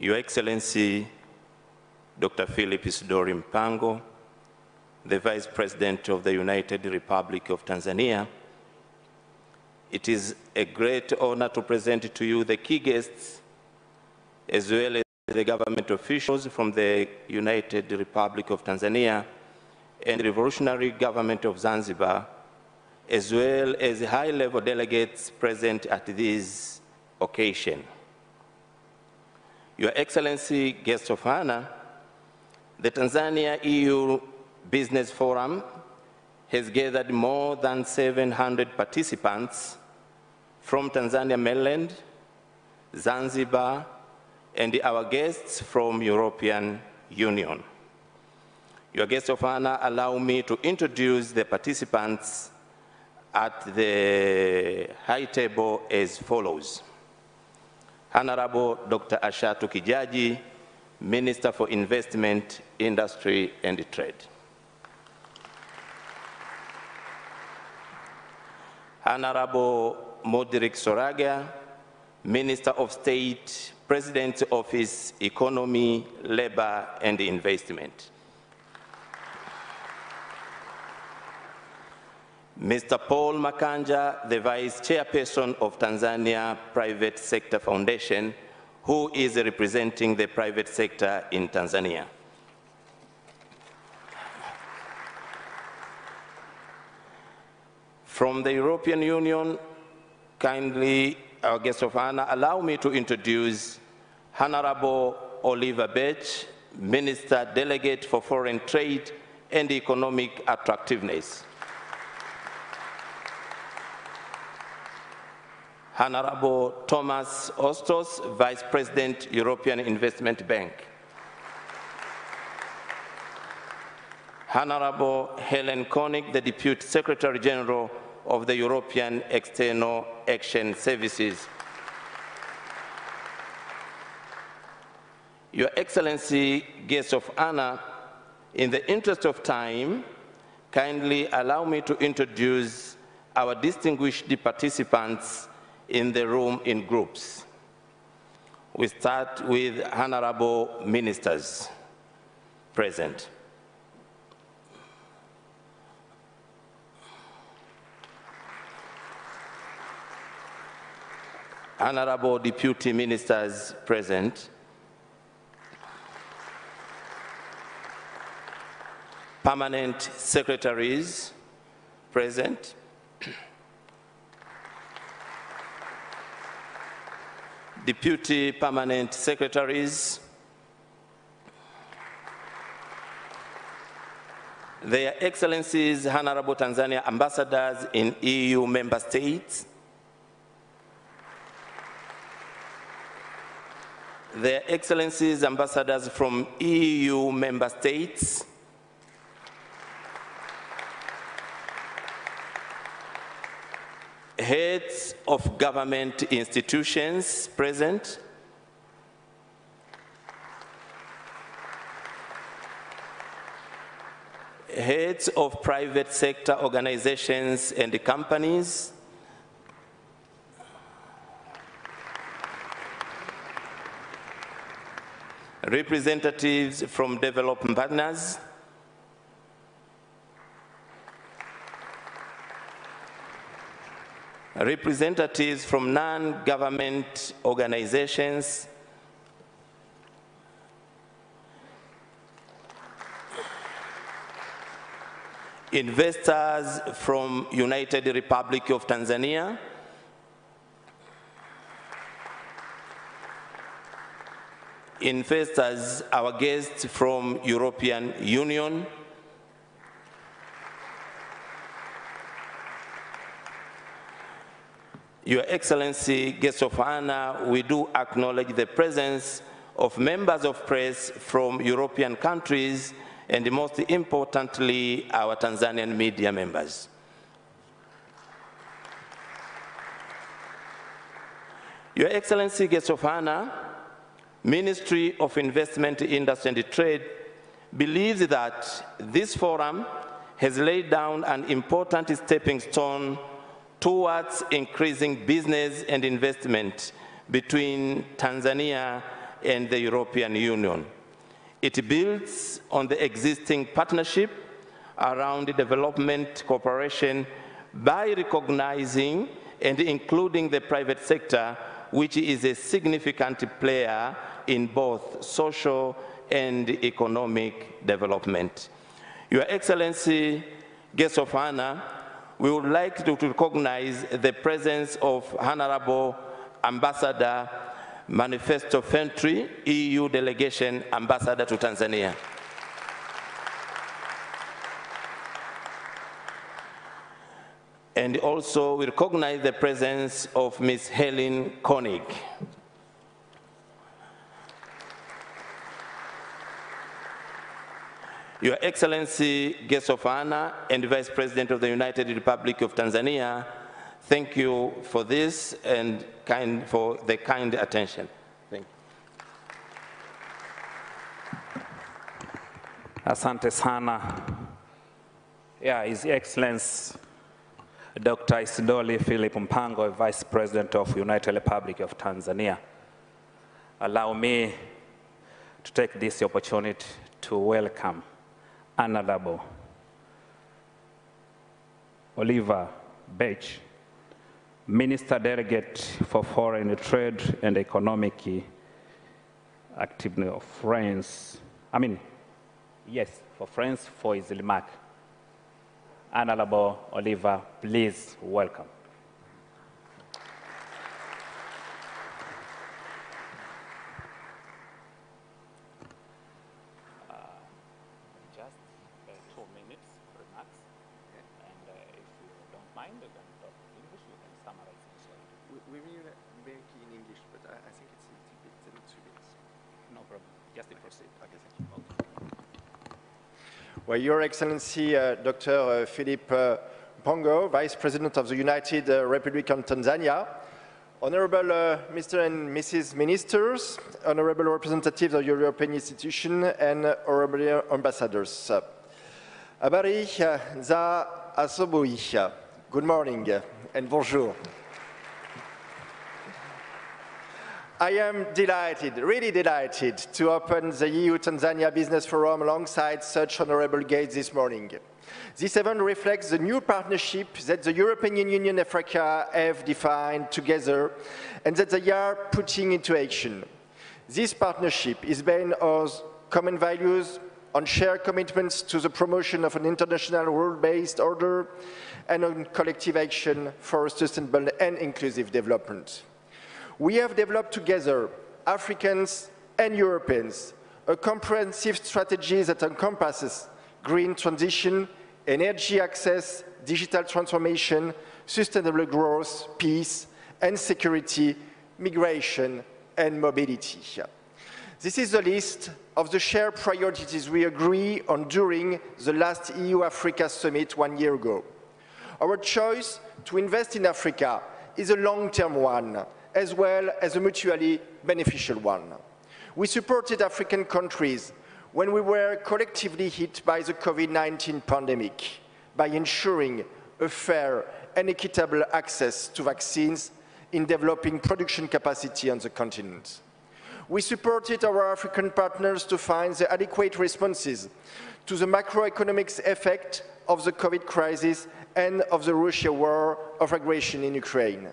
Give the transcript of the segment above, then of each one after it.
Your Excellency, Dr. Philip Isidori Mpango, the Vice President of the United Republic of Tanzania, it is a great honor to present to you the key guests, as well as the government officials from the United Republic of Tanzania and the Revolutionary Government of Zanzibar, as well as high-level delegates present at this occasion. Your Excellency, guests of honor, the Tanzania-EU Business Forum has gathered more than 700 participants from Tanzania mainland, Zanzibar, and our guests from European Union. Your guests of honor, allow me to introduce the participants at the high table as follows. Honorable Dr. Ashatu Kijaji, Minister for Investment, Industry, and Trade. Honorable Modric Soraga, Minister of State, President's Office, Economy, Labor, and Investment. Mr. Paul Makanja, the Vice Chairperson of Tanzania Private Sector Foundation, who is representing the private sector in Tanzania. From the European Union, kindly, our guest of honor, allow me to introduce Honorable Oliver Birch, Minister Delegate for Foreign Trade and Economic Attractiveness. Honorable Thomas Ostos, Vice President, European Investment Bank. Honorable Helen Koenig, the Deputy Secretary General of the European External Action Services. Your Excellency, guests of honor, in the interest of time, kindly allow me to introduce our distinguished participants in the room in groups. We start with honorable ministers present. Honorable deputy ministers present. Permanent secretaries present. Deputy permanent secretaries, Their Excellencies, Honorable Tanzania ambassadors in EU member states, Their Excellencies, ambassadors from EU member states, heads of government institutions present, heads of private sector organizations and companies, representatives from development partners, representatives from non-government organizations, investors from United Republic of Tanzania, investors, our guests from European Union, Your Excellency, guests of honor, we do acknowledge the presence of members of press from European countries and most importantly, our Tanzanian media members. Your Excellency, guests of honor, Ministry of Investment, Industry and Trade believes that this forum has laid down an important stepping stone towards increasing business and investment between Tanzania and the European Union. It builds on the existing partnership around development cooperation by recognizing and including the private sector, which is a significant player in both social and economic development. Your Excellency, guests of honor, we would like to recognize the presence of Honorable Ambassador Manifesto Fentry, EU Delegation Ambassador to Tanzania. And also we recognize the presence of Ms. Helen Koenig. Your Excellency, guests of honor, and Vice President of the United Republic of Tanzania, thank you for this and for the kind attention. Thank you. Asante sana. Yeah, His Excellency Dr. Isidore Philip Mpango, Vice President of United Republic of Tanzania. Allow me to take this opportunity to welcome Honorable Oliver Bech, Minister Delegate for Foreign Trade and Economic Activity of France. For France, for his remark. Honorable Oliver, please welcome. Just 2 minutes remarks, and if you don't mind, you can talk English, you can summarize in Swahili. We will make it in English, but I think it's a bit too big. No problem, just proceed. Okay, thank you. Well, Your Excellency, Dr. Philip Mpango, Vice President of the United Republic of Tanzania, Honorable Mr. and Mrs. Ministers, Honorable Representatives of European institutions, and Honorable Ambassadors. Habari za asubuhi. Good morning and bonjour. I am delighted, really delighted, to open the EU-Tanzania Business Forum alongside such honorable guests this morning. This event reflects the new partnership that the European Union and Africa have defined together and that they are putting into action. This partnership is based on common values, on shared commitments to the promotion of an international rule-based order, and on collective action for sustainable and inclusive development. We have developed together, Africans and Europeans, a comprehensive strategy that encompasses green transition, energy access, digital transformation, sustainable growth, peace and security, migration and mobility. This is the list of the shared priorities we agreed on during the last EU-Africa summit 1 year ago. Our choice to invest in Africa is a long-term one, as well as a mutually beneficial one. We supported African countries when we were collectively hit by the COVID-19 pandemic by ensuring a fair and equitable access to vaccines in developing production capacity on the continent. We supported our African partners to find the adequate responses to the macroeconomic effect of the COVID crisis and of the Russia war of aggression in Ukraine.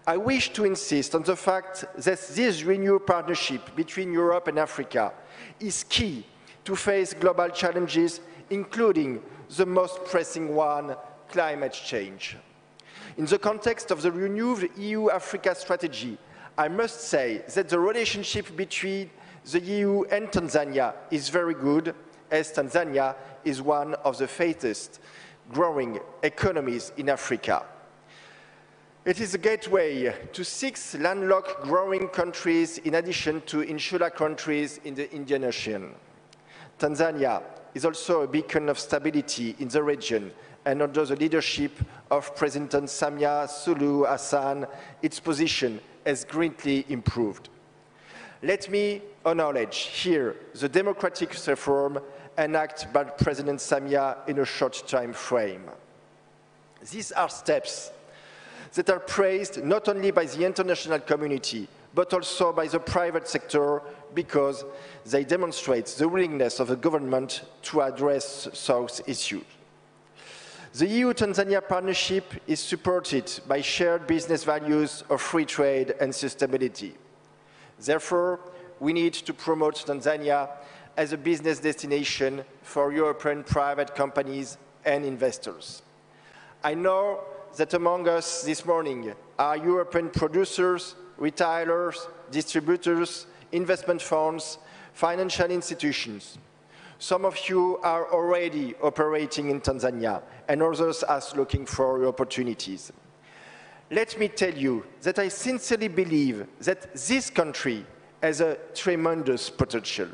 I wish to insist on the fact that this renewed partnership between Europe and Africa is key to face global challenges, including the most pressing one, climate change. In the context of the renewed EU-Africa strategy, I must say that the relationship between the EU and Tanzania is very good, as Tanzania is one of the fastest growing economies in Africa. It is a gateway to 6 landlocked growing countries in addition to insular countries in the Indian Ocean. Tanzania is also a beacon of stability in the region, and under the leadership of President Samia Suluhu Hassan, its position has greatly improved. Let me acknowledge here the democratic reform enacted by President Samia in a short time frame. These are steps that are praised not only by the international community, but also by the private sector because they demonstrate the willingness of the government to address those issues. The EU-Tanzania partnership is supported by shared business values of free trade and sustainability. Therefore, we need to promote Tanzania as a business destination for European private companies and investors. I know that among us this morning are European producers, retailers, distributors, investment funds, financial institutions. Some of you are already operating in Tanzania, and others are looking for opportunities. Let me tell you that I sincerely believe that this country has a tremendous potential.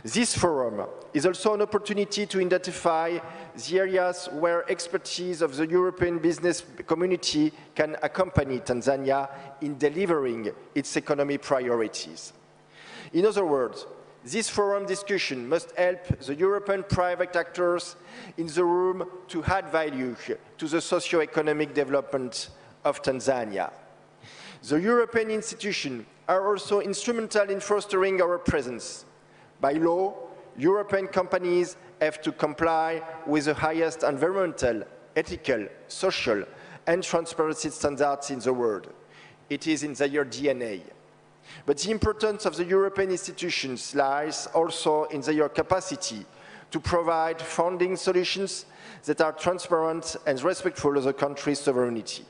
This forum is also an opportunity to identify the areas where expertise of the European business community can accompany Tanzania in delivering its economic priorities. In other words, this forum discussion must help the European private actors in the room to add value to the socio-economic development of Tanzania. The European institutions are also instrumental in fostering our presence. By law, European companies have to comply with the highest environmental, ethical, social, and transparency standards in the world. It is in their DNA. But the importance of the European institutions lies also in their capacity to provide funding solutions that are transparent and respectful of the country's sovereignty.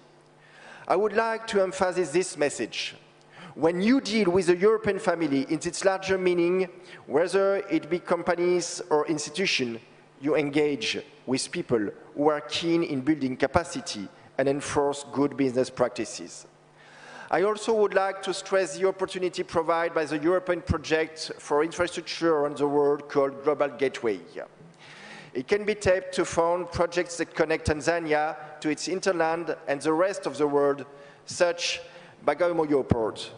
I would like to emphasize this message. When you deal with the European family in its larger meaning, whether it be companies or institutions, you engage with people who are keen in building capacity and enforce good business practices. I also would like to stress the opportunity provided by the European project for infrastructure around the world called Global Gateway. It can be tapped to fund projects that connect Tanzania to its hinterland and the rest of the world, such as Bagamoyo Port.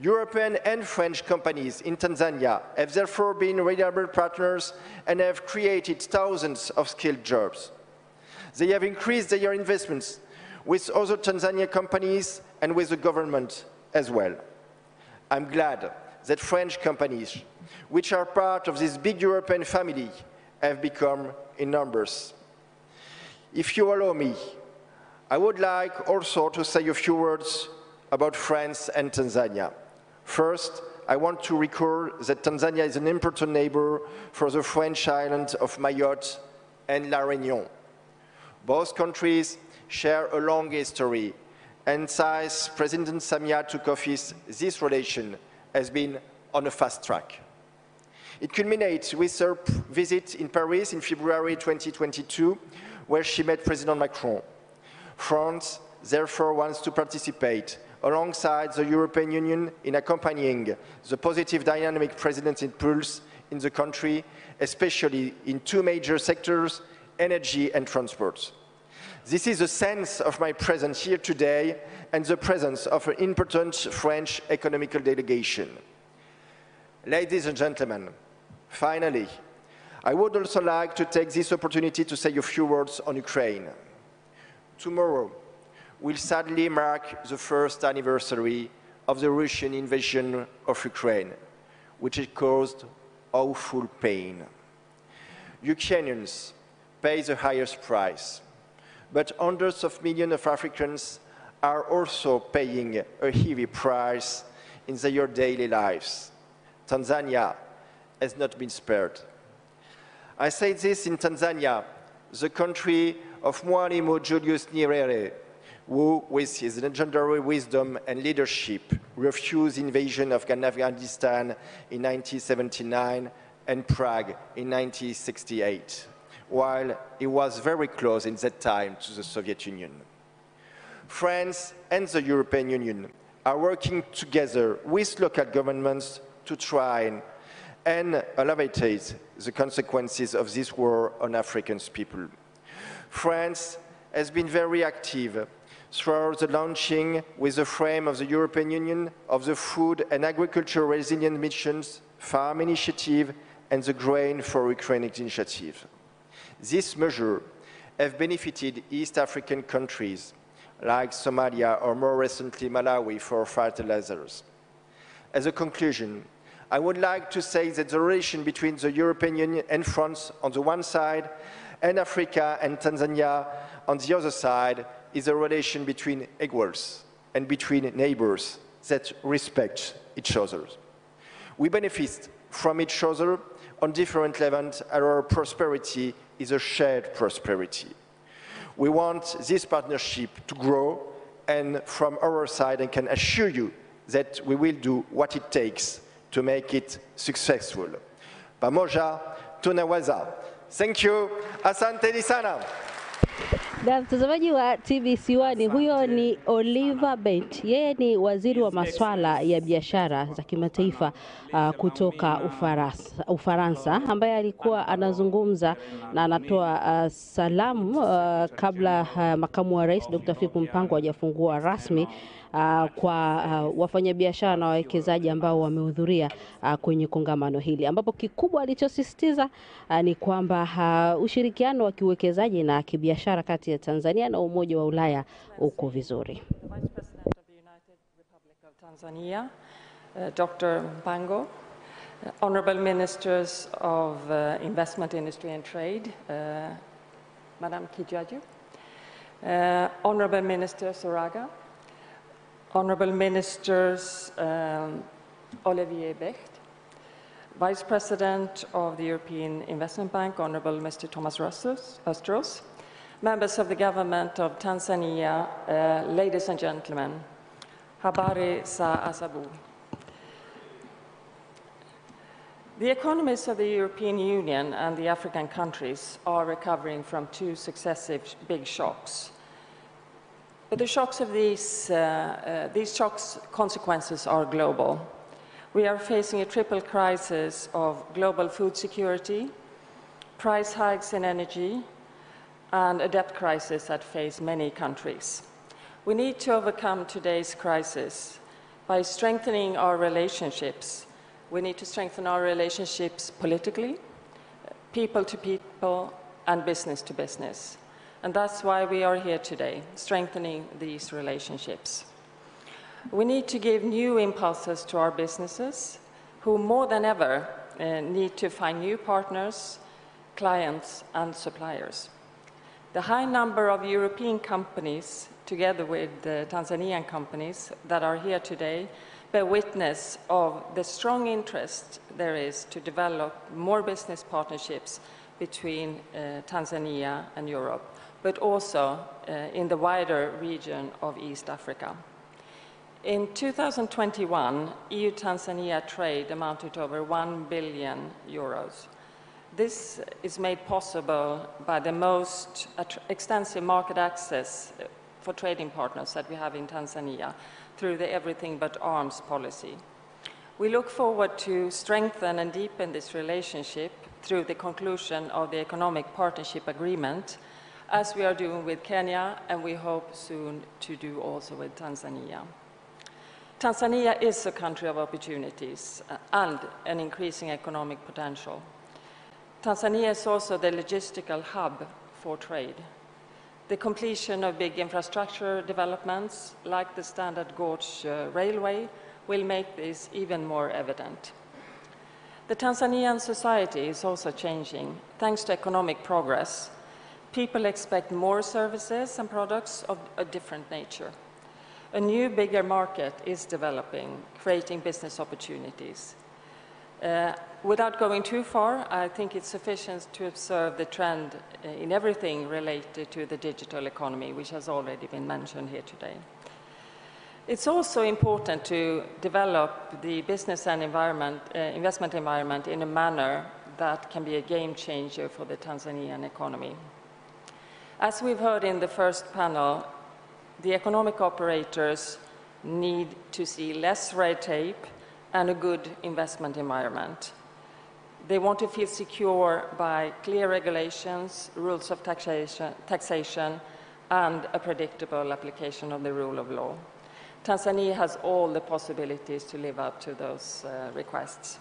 European and French companies in Tanzania have therefore been reliable partners and have created thousands of skilled jobs. They have increased their investments with other Tanzanian companies and with the government as well. I'm glad that French companies, which are part of this big European family, have become in numbers. If you allow me, I would like also to say a few words about France and Tanzania. First, I want to recall that Tanzania is an important neighbor for the French island of Mayotte and La Réunion. Both countries share a long history, and since President Samia took office, this relation has been on a fast track. It culminates with her visit in Paris in February 2022, where she met President Macron. France, therefore, wants to participate alongside the European Union in accompanying the positive dynamic President's impulse in the country, especially in two major sectors, energy and transport. This is the sense of my presence here today and the presence of an important French economical delegation. Ladies and gentlemen, finally, I would also like to take this opportunity to say a few words on Ukraine. Tomorrow will sadly mark the first anniversary of the Russian invasion of Ukraine, which has caused awful pain. Ukrainians pay the highest price, but hundreds of millions of Africans are also paying a heavy price in their daily lives. Tanzania has not been spared. I say this in Tanzania, the country of Mwalimu Julius Nyerere, who, with his legendary wisdom and leadership, refused invasion of Afghanistan in 1979 and Prague in 1968, while he was very close in that time to the Soviet Union. France and the European Union are working together with local governments to try and alleviate the consequences of this war on African people. France has been very active throughout the launching, with the frame of the European Union, of the Food and Agriculture Resilience Missions, Farm Initiative, and the Grain for Ukraine Initiative. These measures have benefited East African countries like Somalia or more recently Malawi for fertilizers. As a conclusion, I would like to say that the relation between the European Union and France on the one side, and Africa and Tanzania on the other side, is a relation between equals and between neighbors that respect each other. We benefit from each other on different levels, and our prosperity is a shared prosperity. We want this partnership to grow, and from our side, I can assure you that we will do what it takes to make it successful. Pamoja tunaweza. Thank you. Asante sana. Na mtazamaji wa TBC1, huyo ni Oliver Bent. Yeye ni waziri wa masuala ya biashara za kimataifa kutoka Ufaransa, ambaye alikuwa anazungumza na anatoa salamu kabla makamu wa rais Dr. Philip Mpango hajafungua rasmi kwa wafanyabiashara na wawekezaji ambao wamehudhuria kwenye kongamano hili, ambapo kikubwa alichosisitiza ni kwamba ushirikiano wa kiuwekezaji na kibiashara kati ya Tanzania na Umoja wa Ulaya uko vizuri. Vice President of the United Republic of Tanzania, Dr. Mpango, Honorable Ministers of Investment, Industry and Trade, Madam Kijaju, Honorable Minister Soraga, Honorable Ministers Olivier Becht, Vice President of the European Investment Bank, Honorable Mr. Thomas Östros, members of the government of Tanzania, ladies and gentlemen, Habari sa asabu. The economies of the European Union and the African countries are recovering from two successive big shocks. But the shocks of these shocks' consequences are global. We are facing a triple crisis of global food security, price hikes in energy, and a debt crisis that faces many countries. We need to overcome today's crisis by strengthening our relationships. We need to strengthen our relationships politically, people to people, and business to business. And that's why we are here today, strengthening these relationships. We need to give new impulses to our businesses, who more than ever need to find new partners, clients, and suppliers. The high number of European companies, together with the Tanzanian companies that are here today, bear witness of the strong interest there is to develop more business partnerships between Tanzania and Europe, but also in the wider region of East Africa. In 2021, EU-Tanzania trade amounted to over 1 billion euros. This is made possible by the most extensive market access for trading partners that we have in Tanzania through the everything but arms policy. We look forward to strengthen and deepen this relationship through the conclusion of the Economic Partnership Agreement, as we are doing with Kenya, and we hope soon to do also with Tanzania. Tanzania is a country of opportunities and an increasing economic potential. Tanzania is also the logistical hub for trade. The completion of big infrastructure developments, like the Standard Gauge Railway, will make this even more evident. The Tanzanian society is also changing. Thanks to economic progress, people expect more services and products of a different nature. A new, bigger market is developing, creating business opportunities. Without going too far, I think it's sufficient to observe the trend in everything related to the digital economy, which has already been mentioned here today. It's also important to develop the business and investment environment in a manner that can be a game changer for the Tanzanian economy. As we've heard in the first panel, the economic operators need to see less red tape and a good investment environment. They want to feel secure by clear regulations, rules of taxation, and a predictable application of the rule of law. Tanzania has all the possibilities to live up to those requests.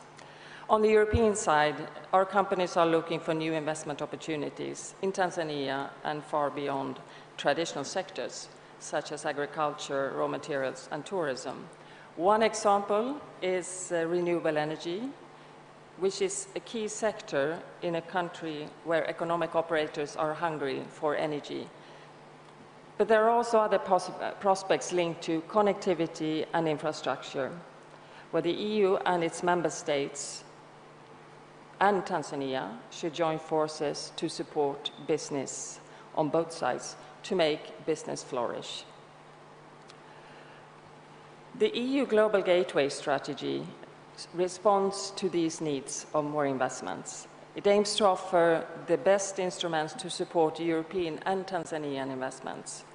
On the European side, our companies are looking for new investment opportunities in Tanzania and far beyond traditional sectors, such as agriculture, raw materials, and tourism. One example is renewable energy, which is a key sector in a country where economic operators are hungry for energy. But there are also other prospects linked to connectivity and infrastructure, where the EU and its member states and Tanzania should join forces to support business on both sides to make business flourish. The EU Global Gateway strategy responds to these needs of more investments. It aims to offer the best instruments to support European and Tanzanian investments.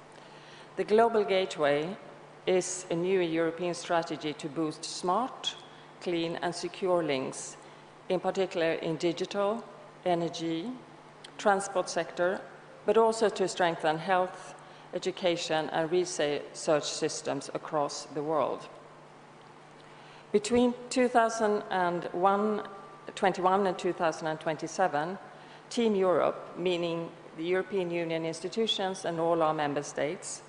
The Global Gateway is a new European strategy to boost smart, clean, and secure links, in particular in digital, energy, transport sector, but also to strengthen health, education, and research systems across the world. Between 2021 and 2027, Team Europe, meaning the European Union institutions and all our member states,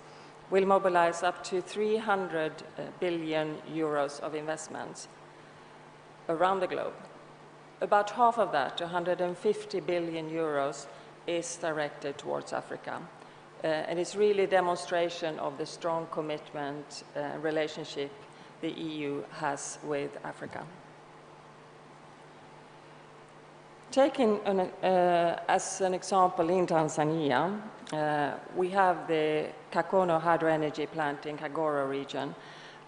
will mobilize up to 300 billion euros of investments around the globe. About half of that, 150 billion euros, is directed towards Africa. And it's really a demonstration of the strong commitment relationship the EU has with Africa. Taking as an example in Tanzania, we have the Kakono hydroenergy plant in Kagoro region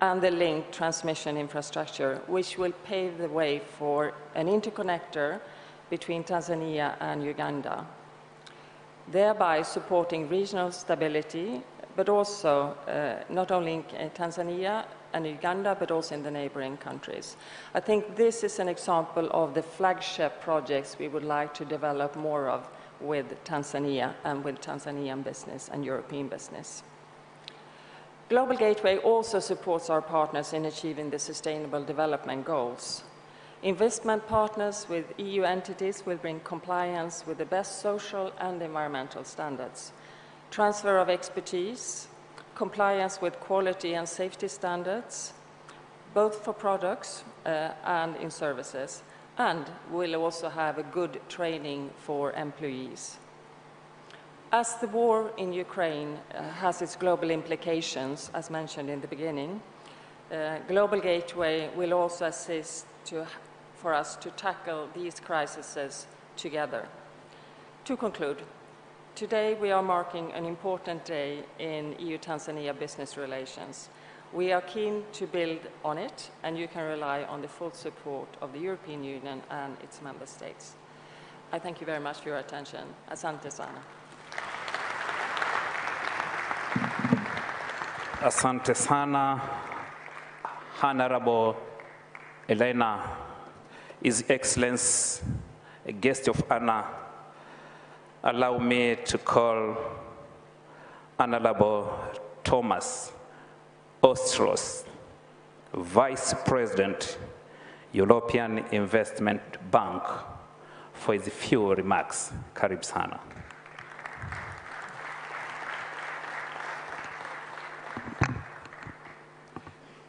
and the linked transmission infrastructure, which will pave the way for an interconnector between Tanzania and Uganda, thereby supporting regional stability, but also not only in Tanzania and Uganda, but also in the neighboring countries. I think this is an example of the flagship projects we would like to develop more of with Tanzania and with Tanzanian business and European business. Global Gateway also supports our partners in achieving the Sustainable Development Goals. Investment partners with EU entities will bring compliance with the best social and environmental standards, transfer of expertise, compliance with quality and safety standards, both for products and in services, and will also have a good training for employees. As the war in Ukraine has its global implications, as mentioned in the beginning, Global Gateway will also assist for us to tackle these crises together. To conclude, today we are marking an important day in EU-Tanzania business relations. We are keen to build on it, and you can rely on the full support of the European Union and its member states. I thank you very much for your attention. Asante sana. Asante sana, Honorable Elena. His Excellency, a guest of honor, allow me to call Honorable Thomas Ostros, Vice President, European Investment Bank, for his few remarks. Karibu sana.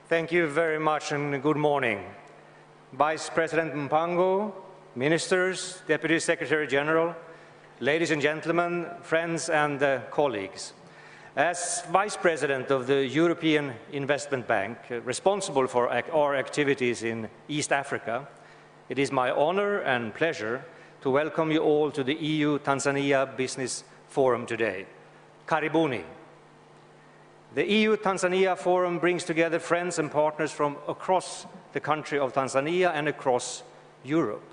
Thank you very much and good morning. Vice President Mpango, ministers, Deputy Secretary General, ladies and gentlemen, friends and colleagues. As Vice President of the European Investment Bank, responsible for our activities in East Africa, it is my honor and pleasure to welcome you all to the EU-Tanzania Business Forum today. Karibuni. The EU-Tanzania Forum brings together friends and partners from across the country of Tanzania and across Europe.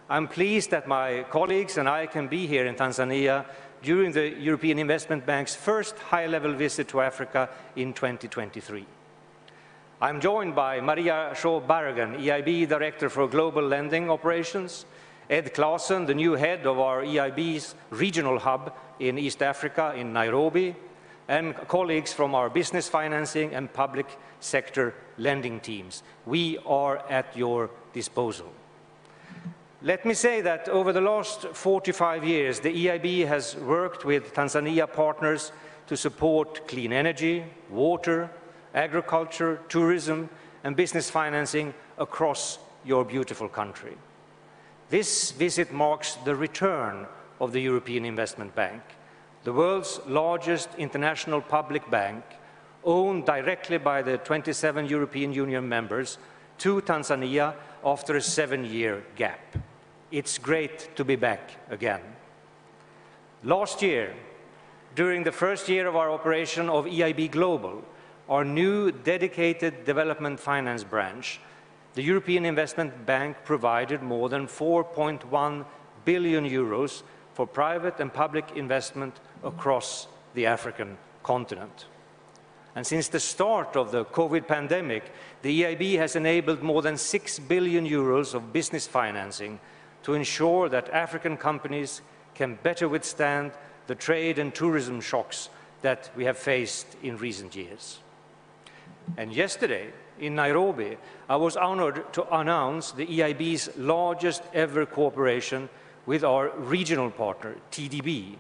I'm pleased that my colleagues and I can be here in Tanzania during the European Investment Bank's first high-level visit to Africa in 2023. I'm joined by Maria Shaw-Barragan, EIB Director for Global Lending Operations, Ed Claassen, the new head of our EIB's regional hub in East Africa in Nairobi, and colleagues from our business financing and public sector lending teams. We are at your disposal. Let me say that over the last 45 years, the EIB has worked with Tanzania partners to support clean energy, water, agriculture, tourism, and business financing across your beautiful country. This visit marks the return of the European Investment Bank, the world's largest international public bank, owned directly by the 27 European Union members, to Tanzania after a 7-year gap. It's great to be back again. Last year, during the first year of our operation of EIB Global, our new dedicated development finance branch, the European Investment Bank provided more than 4.1 billion euros for private and public investment across the African continent. And since the start of the COVID pandemic, the EIB has enabled more than 6 billion euros of business financing to ensure that African companies can better withstand the trade and tourism shocks that we have faced in recent years. And yesterday, in Nairobi, I was honored to announce the EIB's largest ever cooperation with our regional partner, TDB,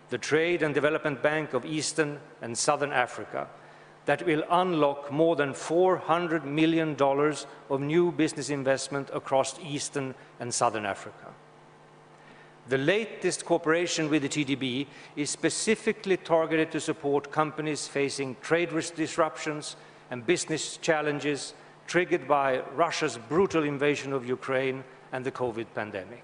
the Trade and Development Bank of Eastern and Southern Africa, that will unlock more than $400 million of new business investment across Eastern and Southern Africa. The latest cooperation with the TDB is specifically targeted to support companies facing trade risk disruptions and business challenges triggered by Russia's brutal invasion of Ukraine and the COVID pandemic.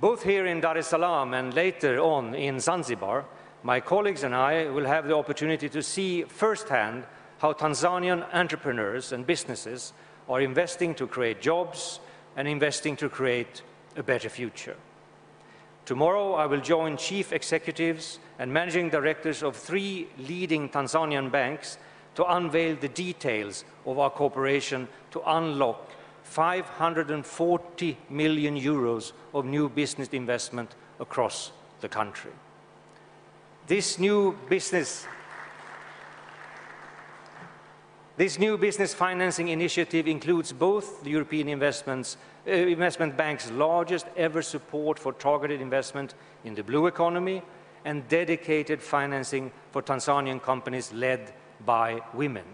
Both here in Dar es Salaam and later on in Zanzibar, my colleagues and I will have the opportunity to see firsthand how Tanzanian entrepreneurs and businesses are investing to create jobs and investing to create a better future. Tomorrow, I will join chief executives and managing directors of 3 leading Tanzanian banks to unveil the details of our cooperation to unlock 540 million euros of new business investment across the country. This new business financing initiative includes both the European Investment Bank's largest ever support for targeted investment in the blue economy and dedicated financing for Tanzanian companies led by women.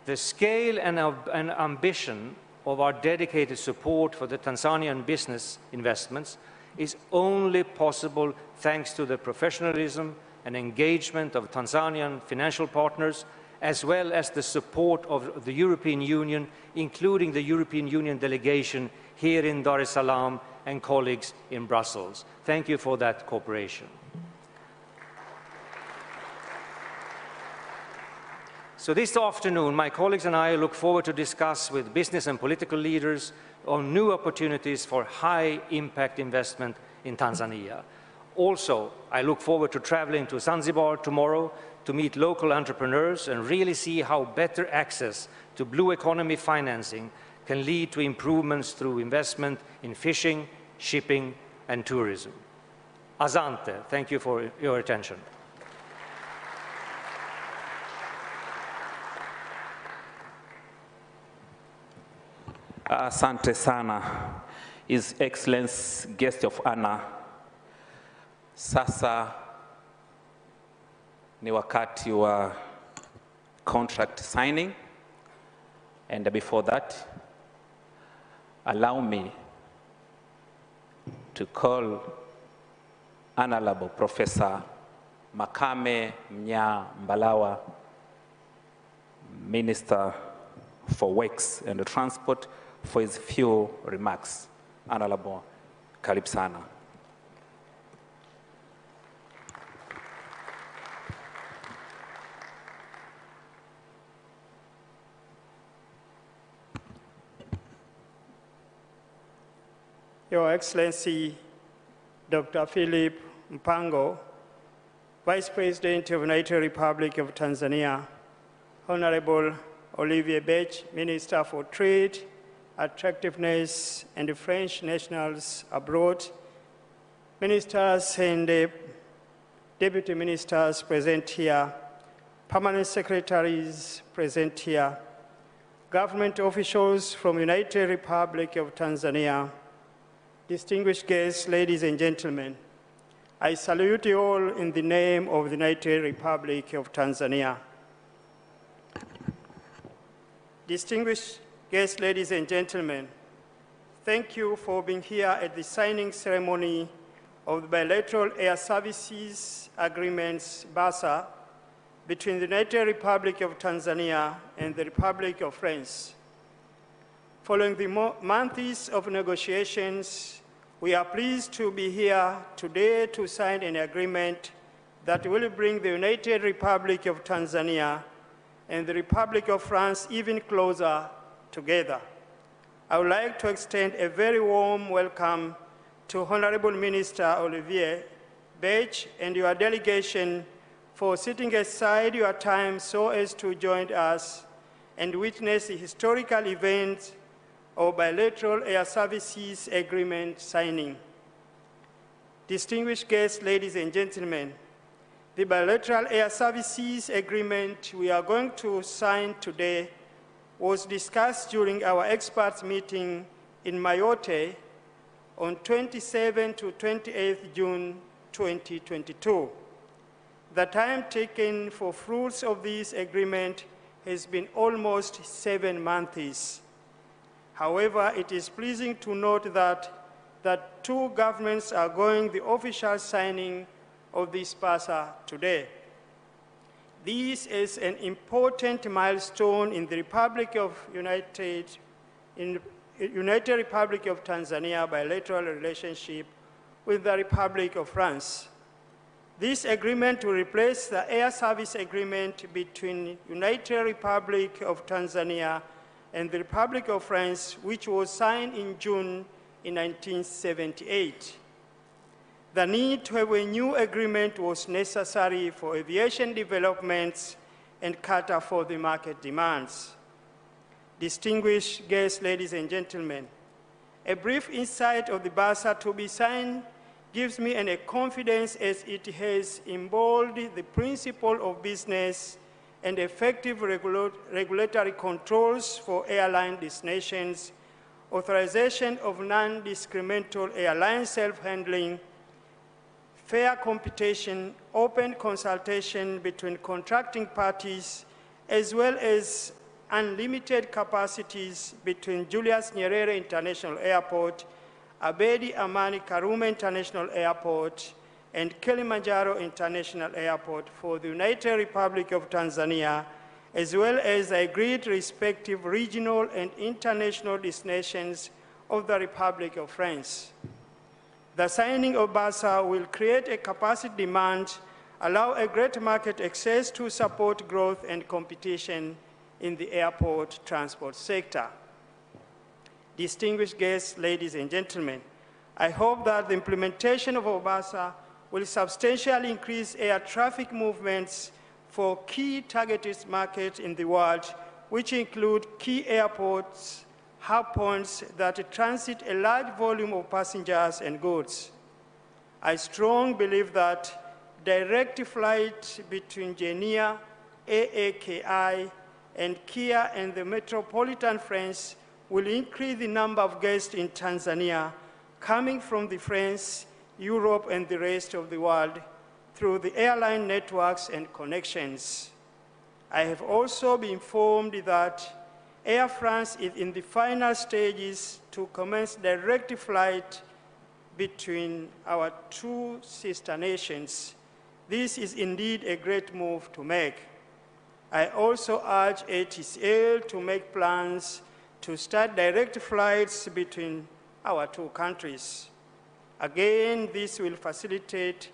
The scale and ambition of our dedicated support for the Tanzanian business investments is only possible thanks to the professionalism and engagement of Tanzanian financial partners, as well as the support of the European Union, including the European Union delegation here in Dar es Salaam and colleagues in Brussels. Thank you for that cooperation. So this afternoon, my colleagues and I look forward to discuss with business and political leaders on new opportunities for high-impact investment in Tanzania. Also, I look forward to traveling to Zanzibar tomorrow to meet local entrepreneurs and really see how better access to blue economy financing can lead to improvements through investment in fishing, shipping, and tourism. Asante, thank you for your attention. Asante sana, His Excellency, guest of honor. Sasa ni wakati wa contract signing, and before that, allow me to call Honorable Professor Makame Mnya Mbalawa, Minister for Works and Transport, for his few remarks. Honorable, karibu sana. Your Excellency, Dr. Philip Mpango, Vice President of the United Republic of Tanzania, Honorable Olivier Bech, Minister for Trade, Attractiveness and French nationals abroad, ministers and deputy ministers present here, permanent secretaries present here, government officials from the United Republic of Tanzania, distinguished guests, ladies and gentlemen, I salute you all in the name of the United Republic of Tanzania. Distinguished guests, ladies and gentlemen, thank you for being here at the signing ceremony of the Bilateral Air Services Agreements, BASA, between the United Republic of Tanzania and the Republic of France. Following the months of negotiations, we are pleased to be here today to sign an agreement that will bring the United Republic of Tanzania and the Republic of France even closer together. I would like to extend a very warm welcome to Honorable Minister Olivier Bech and your delegation for setting aside your time so as to join us and witness the historical event of Bilateral Air Services Agreement signing. Distinguished guests, ladies and gentlemen, the Bilateral Air Services Agreement we are going to sign today was discussed during our experts meeting in Mayotte on 27 to 28 June 2022. The time taken for fruits of this agreement has been almost 7 months. However, it is pleasing to note that two governments are going the official signing of this BASA today. This is an important milestone in the United Republic of Tanzania bilateral relationship with the Republic of France. This agreement will replace the air service agreement between United Republic of Tanzania and the Republic of France, which was signed in June in 1978. The need to have a new agreement was necessary for aviation developments and cater for the market demands. Distinguished guests, ladies and gentlemen, a brief insight of the BASA to be signed gives me a confidence as it has embodied the principle of business and effective regulatory controls for airline destinations, authorization of non-discriminatory airline self-handling, fair competition, open consultation between contracting parties, as well as unlimited capacities between Julius Nyerere International Airport, Abedi Amani Karume International Airport, and Kilimanjaro International Airport for the United Republic of Tanzania, as well as the agreed respective regional and international destinations of the Republic of France. The signing of BASA will create a capacity demand, allow a great market access to support growth and competition in the airport transport sector. Distinguished guests, ladies and gentlemen, I hope that the implementation of BASA will substantially increase air traffic movements for key targeted markets in the world, which include key airports, hub points that transit a large volume of passengers and goods. I strongly believe that direct flight between Geneva, AAKI, and Kia and the metropolitan France will increase the number of guests in Tanzania coming from the France, Europe, and the rest of the world through the airline networks and connections. I have also been informed that Air France is in the final stages to commence direct flight between our two sister nations. This is indeed a great move to make. I also urge ATCL to make plans to start direct flights between our two countries. Again, this will facilitate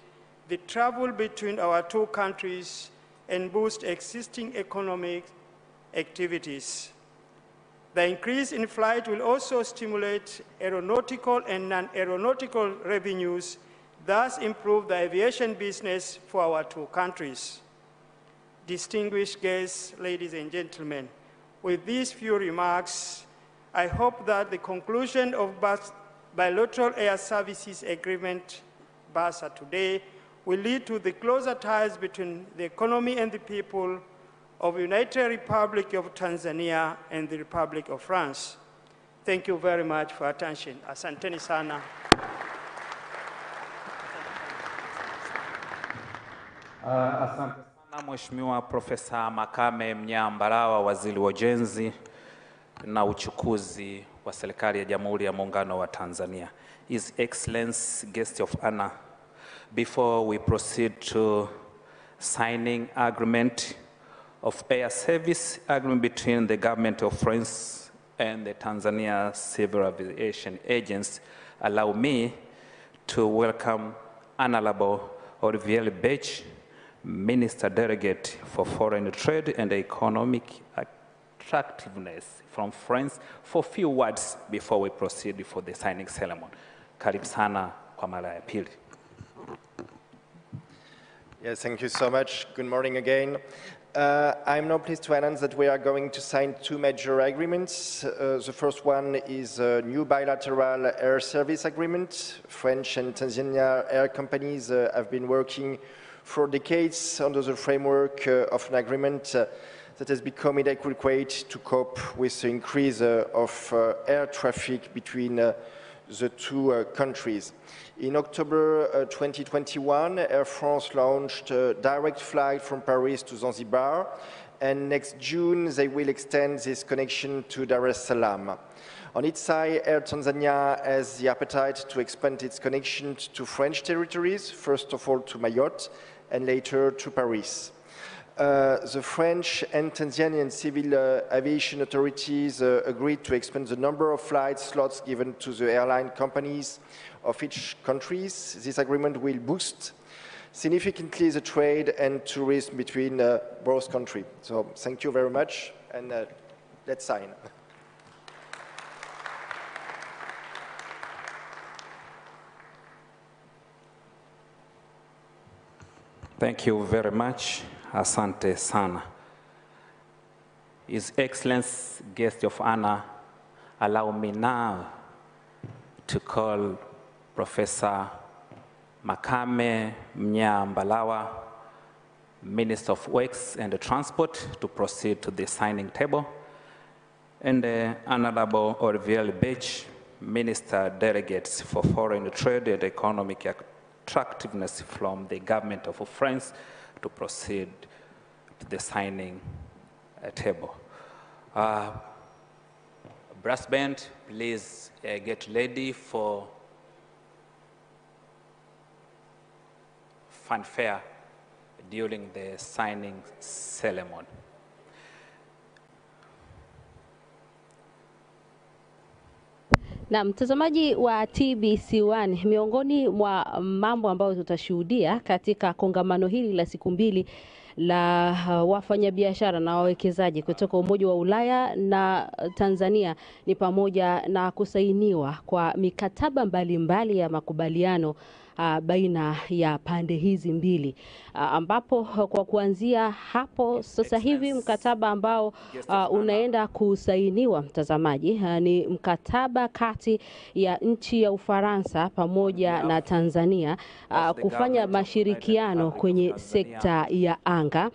the travel between our two countries and boost existing economic activities. The increase in flight will also stimulate aeronautical and non-aeronautical revenues, thus improve the aviation business for our two countries. Distinguished guests, ladies and gentlemen, with these few remarks, I hope that the conclusion of Bilateral Air Services Agreement, BASA, today will lead to the closer ties between the economy and the people of the United Republic of Tanzania and the Republic of France. Thank you very much for attention. Asanteni sana. Asante sana Mheshimiwa Profesa Makame Mnyambarawa, Waziri wa Ujenzi. na uchukuzi wa serikali ya Jamhuri ya Muungano wa Tanzania. His Excellency, guest of honor, before we proceed to signing agreement of air service agreement between the government of France and the Tanzania Civil Aviation Agency, allow me to welcome Honorable Olivier Bech, Minister Delegate for Foreign Trade and Economic Attractiveness from France, for a few words before we proceed for the signing ceremony. Karibu sana kwa mara ya pili. Yes, thank you so much. Good morning again. I'm now pleased to announce that we are going to sign two major agreements. The first one is a new bilateral air service agreement. French and Tanzania air companies have been working for decades under the framework of an agreement that has become inadequate to cope with the increase of air traffic between the two countries. In October 2021, Air France launched a direct flight from Paris to Zanzibar, and next June they will extend this connection to Dar es Salaam. On its side, Air Tanzania has the appetite to expand its connection to French territories, first of all to Mayotte, and later to Paris. The French and Tanzanian civil aviation authorities agreed to expand the number of flight slots given to the airline companies of each country. This agreement will boost significantly the trade and tourism between both countries. So thank you very much, and let's sign. Thank you very much. Asante sana. His Excellency, guest of honor, allow me now to call Professor Makame Mnyambalawa, Minister of Works and Transport, to proceed to the signing table, and Honorable Olivier Bech, Minister Delegates for Foreign Trade and Economic Attractiveness from the government of France, to proceed to the signing table. Brass band, please get ready for fanfare during the signing ceremony. Na mtazamaji wa TBC1, miongoni mwa mambo ambayo tutashuhudia katika kongamano hili la siku mbili la wafanyabiashara na wawekezaji kutoka Umoja wa Ulaya na Tanzania ni pamoja na kusainiwa kwa mikataba mbalimbali ya makubaliano baina ya pande hizi mbili, ambapo kwa kuanzia hapo sasa hivi mkataba ambao unaenda kusainiwa, mtazamaji, ni mkataba kati ya nchi ya Ufaransa pamoja na Tanzania kufanya mashirikiano kwenye sekta ya anga,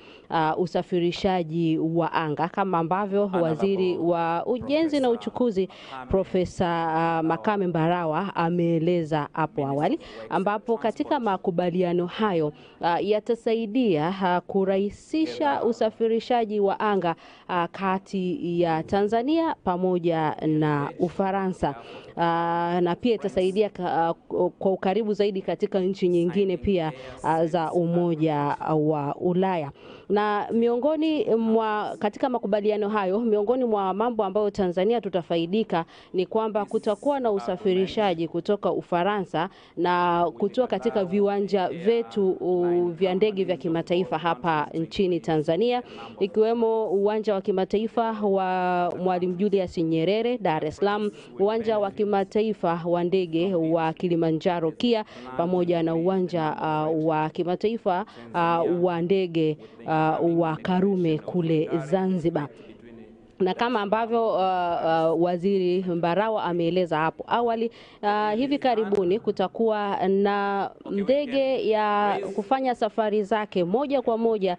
usafirishaji wa anga, kama ambavyo Waziri wa Ujenzi na Uchukuzi Profesa Makame Mbarawa ameeleza hapo awali, ambapo katika makubaliano hayo yatasaidia kurahisisha usafirishaji wa anga kati ya Tanzania pamoja na Ufaransa, na pia itasaidia kwa ukaribu zaidi katika nchi nyingine pia za Umoja wa Ulaya. Na miongoni mwa katika makubaliano hayo, miongoni mwa mambo ambayo Tanzania tutafaidika ni kwamba kutakuwa na usafirishaji kutoka Ufaransa na kutoka katika viwanja vyetu vya ndege vya kimataifa hapa nchini Tanzania, ikiwemo uwanja wa kimataifa wa Mwalimu Julius Nyerere Dar es Salaam, uwanja wa kimataifa wa ndege wa Kilimanjaro KIA, pamoja na uwanja wa kimataifa wa ndege wa Karume kule Zanzibar. Na kama ambavyo Waziri Mbarawa ameeleza hapo awali, hivi karibuni kutakuwa na ndege ya kufanya safari zake moja kwa moja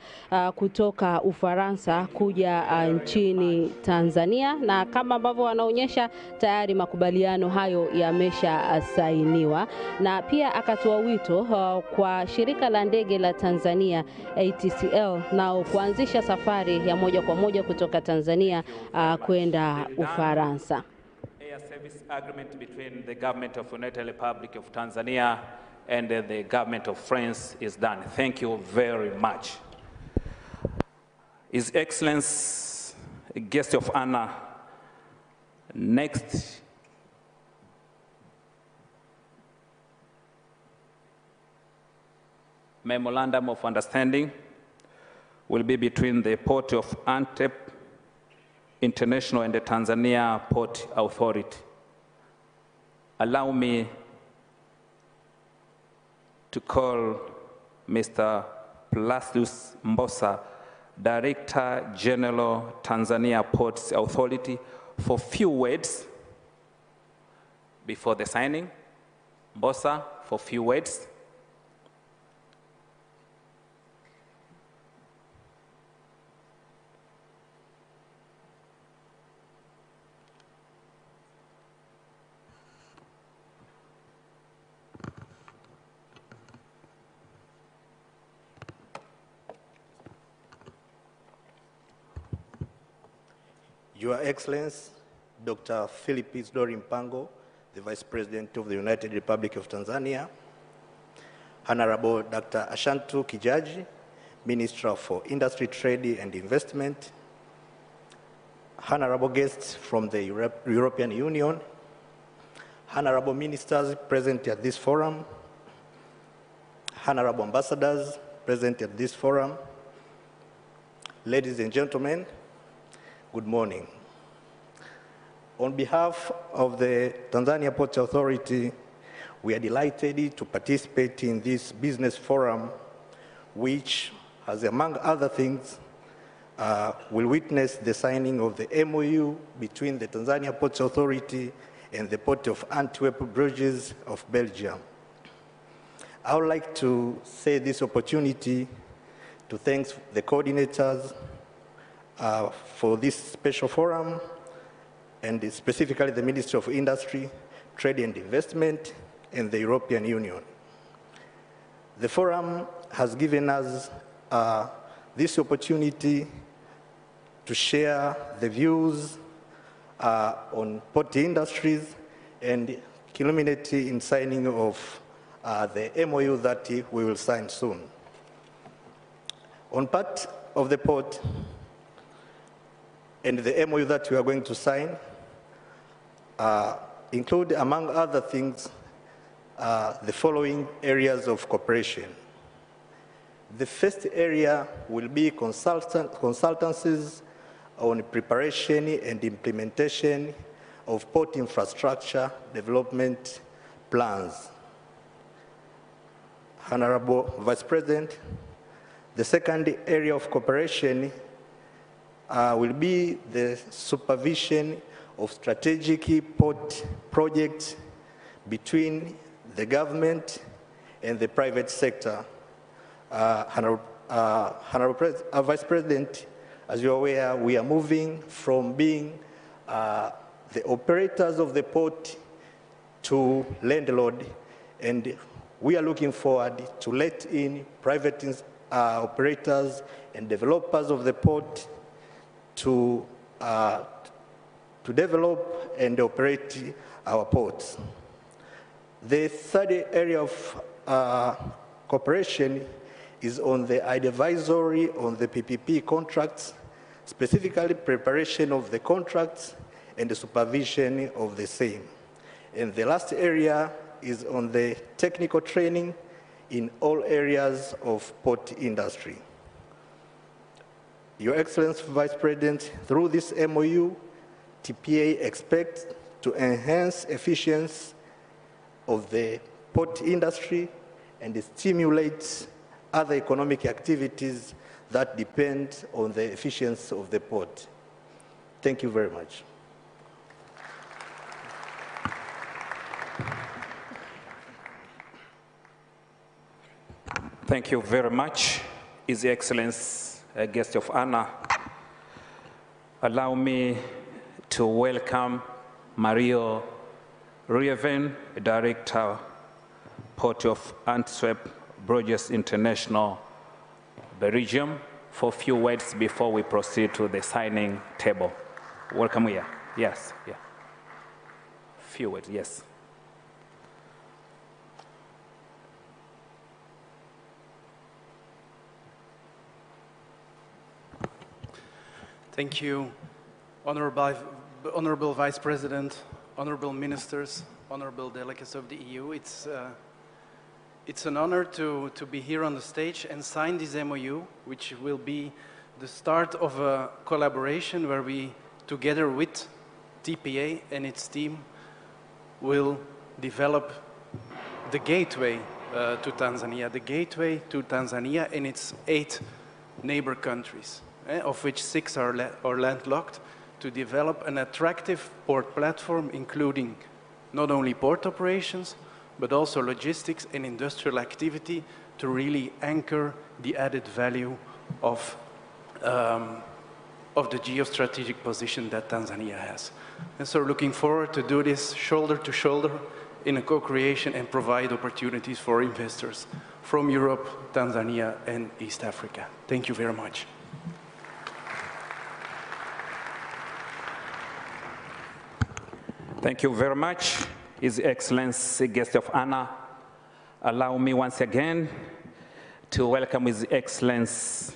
kutoka Ufaransa kuja nchini Tanzania, na kama ambavyo wanaonyesha tayari makubaliano hayo yamesha sainiwa. Na pia akatoa wito kwa shirika la ndege la Tanzania ATCL nao kuanzisha safari ya moja kwa moja kutoka Tanzania kwenda Ufaransa. Air service agreement between the government of United Republic of Tanzania and the government of France is done. Thank you very much. His Excellency, guest of honor, next memorandum of understanding will be between the Port of Antwerp International and the Tanzania Port Authority. Allow me to call Mr. Plastus Mbosa, Director General, Tanzania Ports Authority, for few words before the signing. Mbosa, for few words. Your Excellency, Dr. Philip Isidori Mpango, the Vice President of the United Republic of Tanzania, Honorable Dr. Ashantu Kijaji, Minister for Industry, Trade and Investment, honorable guests from the European Union, honorable ministers present at this forum, honorable ambassadors present at this forum, ladies and gentlemen, good morning. On behalf of the Tanzania Ports Authority, we are delighted to participate in this business forum, which, as among other things, will witness the signing of the MOU between the Tanzania Ports Authority and the Port of Antwerp Bruges of Belgium. I would like to say this opportunity to thank the coordinators for this special forum, and specifically the Ministry of Industry, Trade and Investment, and the European Union. The forum has given us this opportunity to share the views on port industries and culminate in signing of the MOU that we will sign soon. On part of the port and the MOU that we are going to sign include, among other things, the following areas of cooperation. The first area will be consultancies on preparation and implementation of port infrastructure development plans. Honorable Vice President, the second area of cooperation will be the supervision of strategic port projects between the government and the private sector. Honorable Vice President, as you're aware, we are moving from being the operators of the port to landlord, and we are looking forward to let in private operators and developers of the port to develop and operate our ports. The third area of cooperation is on the advisory on the PPP contracts, specifically preparation of the contracts and the supervision of the same. And the last area is on the technical training in all areas of port industry. Your Excellency Vice President, through this MOU, TPA expects to enhance efficiency of the port industry and stimulate other economic activities that depend on the efficiency of the port. Thank you very much. Thank you very much, His Excellency, guest of honor. Allow me to welcome Mario Rieven, Director, Port of Antwerp Bruges International, Belgium, for a few words before we proceed to the signing table. Welcome here. Yes, yeah. Few words, yes. Thank you, Honorable Vice President, Honorable Ministers, Honorable Delegates of the EU. It's an honor to be here on the stage and sign this MOU, which will be the start of a collaboration where we, together with TPA and its team, will develop the gateway to Tanzania, and its 8 neighbor countries, of which 6 are landlocked, to develop an attractive port platform, including not only port operations, but also logistics and industrial activity to really anchor the added value of the geostrategic position that Tanzania has. And so looking forward to do this shoulder to shoulder in a co-creation and provide opportunities for investors from Europe, Tanzania, and East Africa. Thank you very much. Thank you very much, His Excellency, guest of honor. Allow me once again to welcome His Excellency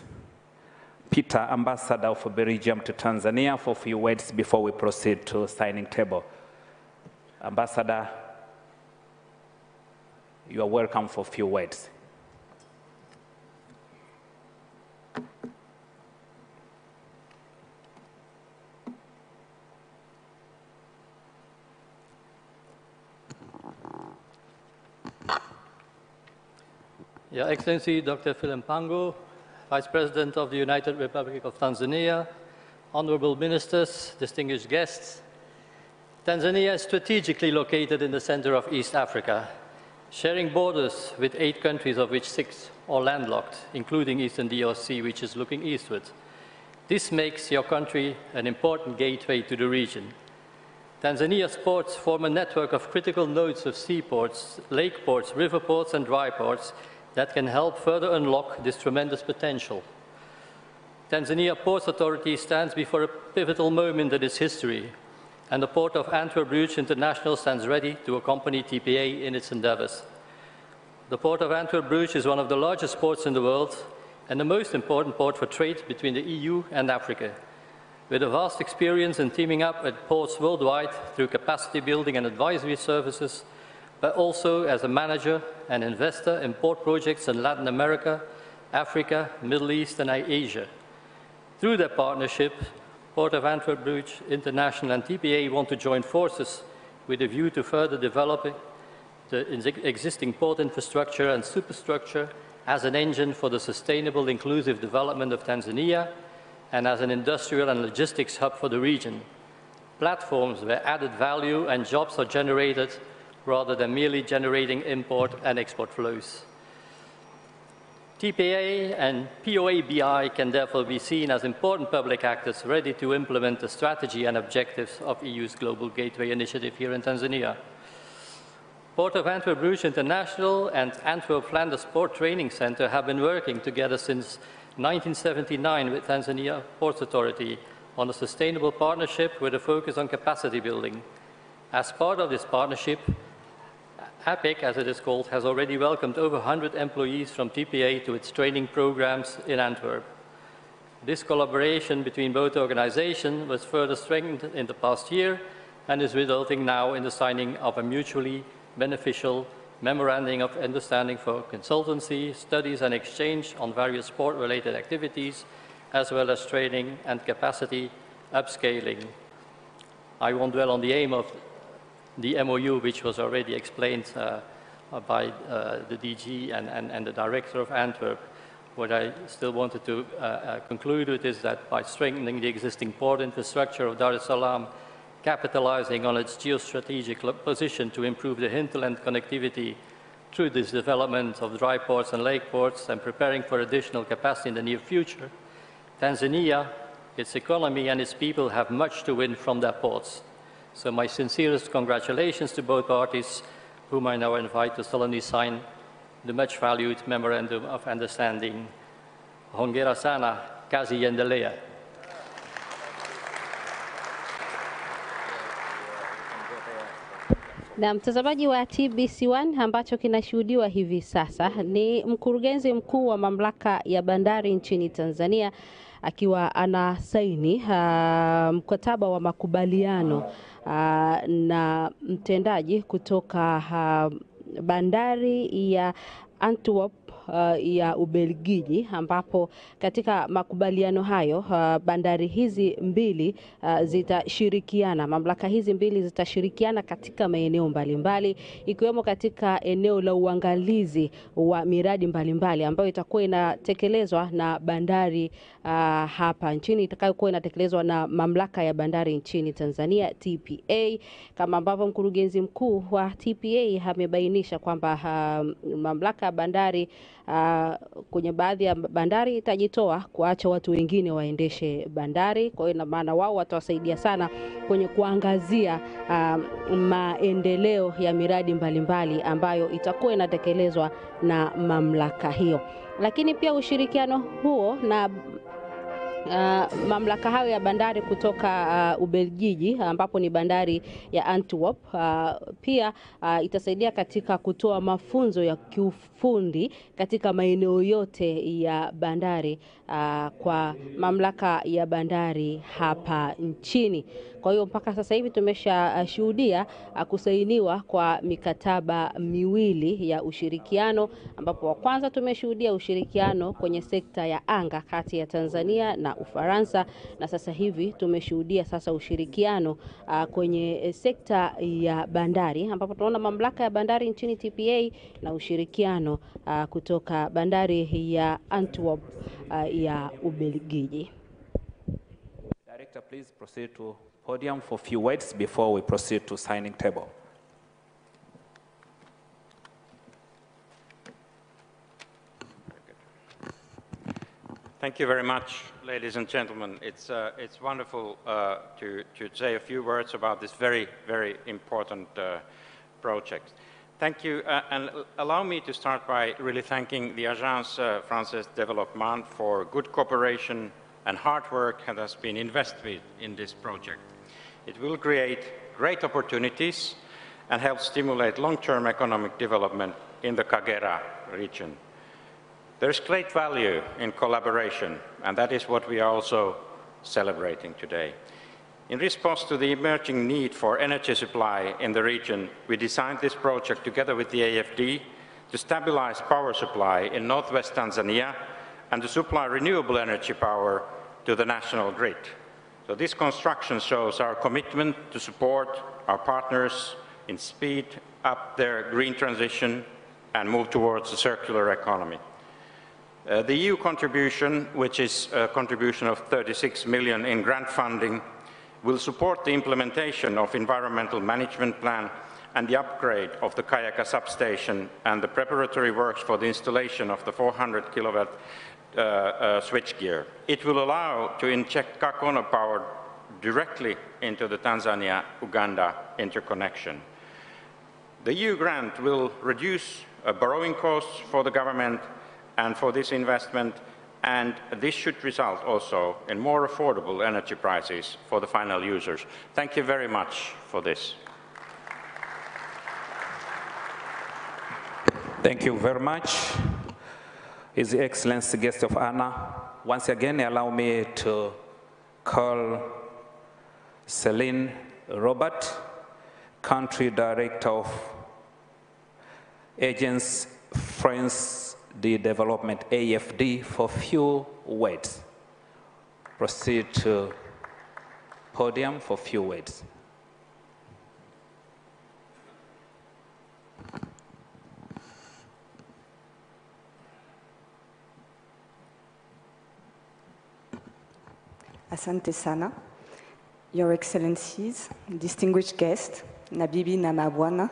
Peter, Ambassador of Belgium to Tanzania, for a few words before we proceed to signing table. Ambassador, you are welcome for a few words. Your Excellency, Dr. Philip Mpango, Vice President of the United Republic of Tanzania, honorable ministers, distinguished guests. Tanzania is strategically located in the center of East Africa, sharing borders with 8 countries, of which 6 are landlocked, including Eastern DRC, which is looking eastward. This makes your country an important gateway to the region. Tanzania's ports form a network of critical nodes of seaports, lake ports, river ports, and dry ports that can help further unlock this tremendous potential. Tanzania Ports Authority stands before a pivotal moment in its history, and the Port of Antwerp-Bruges International stands ready to accompany TPA in its endeavors. The Port of Antwerp-Bruges is one of the largest ports in the world and the most important port for trade between the EU and Africa. With a vast experience in teaming up with ports worldwide through capacity building and advisory services, but also as a manager and investor in port projects in Latin America, Africa, Middle East, and Asia. Through their partnership, Port of Antwerp-Bruges International and TPA want to join forces with a view to further developing the existing port infrastructure and superstructure as an engine for the sustainable, inclusive development of Tanzania and as an industrial and logistics hub for the region. Platforms where added value and jobs are generated rather than merely generating import and export flows. TPA and POABI can therefore be seen as important public actors ready to implement the strategy and objectives of EU's Global Gateway Initiative here in Tanzania. Port of Antwerp-Bruges International and Antwerp-Flanders Port Training Center have been working together since 1979 with Tanzania Ports Authority on a sustainable partnership with a focus on capacity building. As part of this partnership, APIC, as it is called, has already welcomed over 100 employees from TPA to its training programs in Antwerp. This collaboration between both organizations was further strengthened in the past year and is resulting now in the signing of a mutually beneficial memorandum of understanding for consultancy, studies, and exchange on various sport-related activities, as well as training and capacity upscaling. I won't dwell on the aim of the MOU, which was already explained by the DG and the director of Antwerp. What I still wanted to conclude with is that by strengthening the existing port infrastructure of Dar es Salaam, capitalizing on its geostrategic position to improve the hinterland connectivity through this development of dry ports and lake ports, and preparing for additional capacity in the near future, Tanzania, its economy and its people have much to win from their ports. So my sincerest congratulations to both parties, whom I now invite to solemnly sign the much valued Memorandum of Understanding. Hongera sana, kazi iendelee. Na mtazamaji wa TBC1, ambacho kinashuhudiwa hivi sasa ni mkurugenzi mkuu wa mamlaka ya bandari nchini Tanzania akiwa anasaini mkataba wa makubaliano na mtendaji kutoka bandari ya Antwerp ya Ubelgiji, ambapo katika makubaliano hayo bandari hizi mbili zitashirikiana, mamlaka hizi mbili zitashirikiana katika maeneo mbalimbali, ikiwemo katika eneo la uangalizi wa miradi mbalimbali ambayo itakuwa inatekelezwa na bandari hapa nchini, itakayokuwa inatekelezwa na mamlaka ya bandari nchini Tanzania, TPA, kama ambavyo mkurugenzi mkuu wa TPA amebainisha kwamba mamlaka ya bandari kwenye baadhi ya bandari itajitoa kuacha watu wengine waendeshe bandari. Kwa hiyo ina maana wao watawasaidia sana kwenye kuangazia maendeleo ya miradi mbalimbali ambayo itakuwa inatekelezwa na mamlaka hiyo. Lakini pia ushirikiano huo na mamlaka hayo ya bandari kutoka Ubelgiji, ambapo ni bandari ya Antwerp, pia itasaidia katika kutoa mafunzo ya kiufundi katika maeneo yote ya bandari kwa mamlaka ya bandari hapa nchini. Kwa hiyo mpaka sasa hivi tumeshashuhudia kusainiwa kwa mikataba miwili ya ushirikiano, ambapo wa kwanza tumeshuhudia ushirikiano kwenye sekta ya anga kati ya Tanzania na Ufaransa, na sasa hivi tumeshuhudia sasa ushirikiano kwenye sekta ya bandari, ambapo tunaona mamlaka ya bandari nchini TPA na ushirikiano kutoka bandari ya Antwerp ya Ubelgiji. Director, please proceed to podium for a few words before we proceed to signing table. Thank you very much, ladies and gentlemen. It's wonderful to say a few words about this very, very important project. Thank you, and allow me to start by really thanking the Agence Française de Développement for good cooperation and hard work that has been invested in this project. It will create great opportunities and help stimulate long-term economic development in the Kagera region. There is great value in collaboration, and that is what we are also celebrating today. In response to the emerging need for energy supply in the region, we designed this project together with the AFD to stabilize power supply in northwest Tanzania and to supply renewable energy power to the national grid. So this construction shows our commitment to support our partners in speed up their green transition and move towards a circular economy. The EU contribution, which is a contribution of 36 million in grant funding, will support the implementation of environmental management plan and the upgrade of the Kayaka substation and the preparatory works for the installation of the 400 kilowatt switchgear. It will allow to inject Kakono power directly into the Tanzania-Uganda interconnection. The EU grant will reduce borrowing costs for the government and for this investment, and this should result also in more affordable energy prices for the final users. Thank you very much for this. Thank you very much. His Excellency, guest of honor, once again allow me to call Celine Robert, Country Director of Agence France de Development, AFD, for few words. Proceed to podium for few words. Asante sana, Your Excellencies, distinguished guests, Nabibi na Mabwana.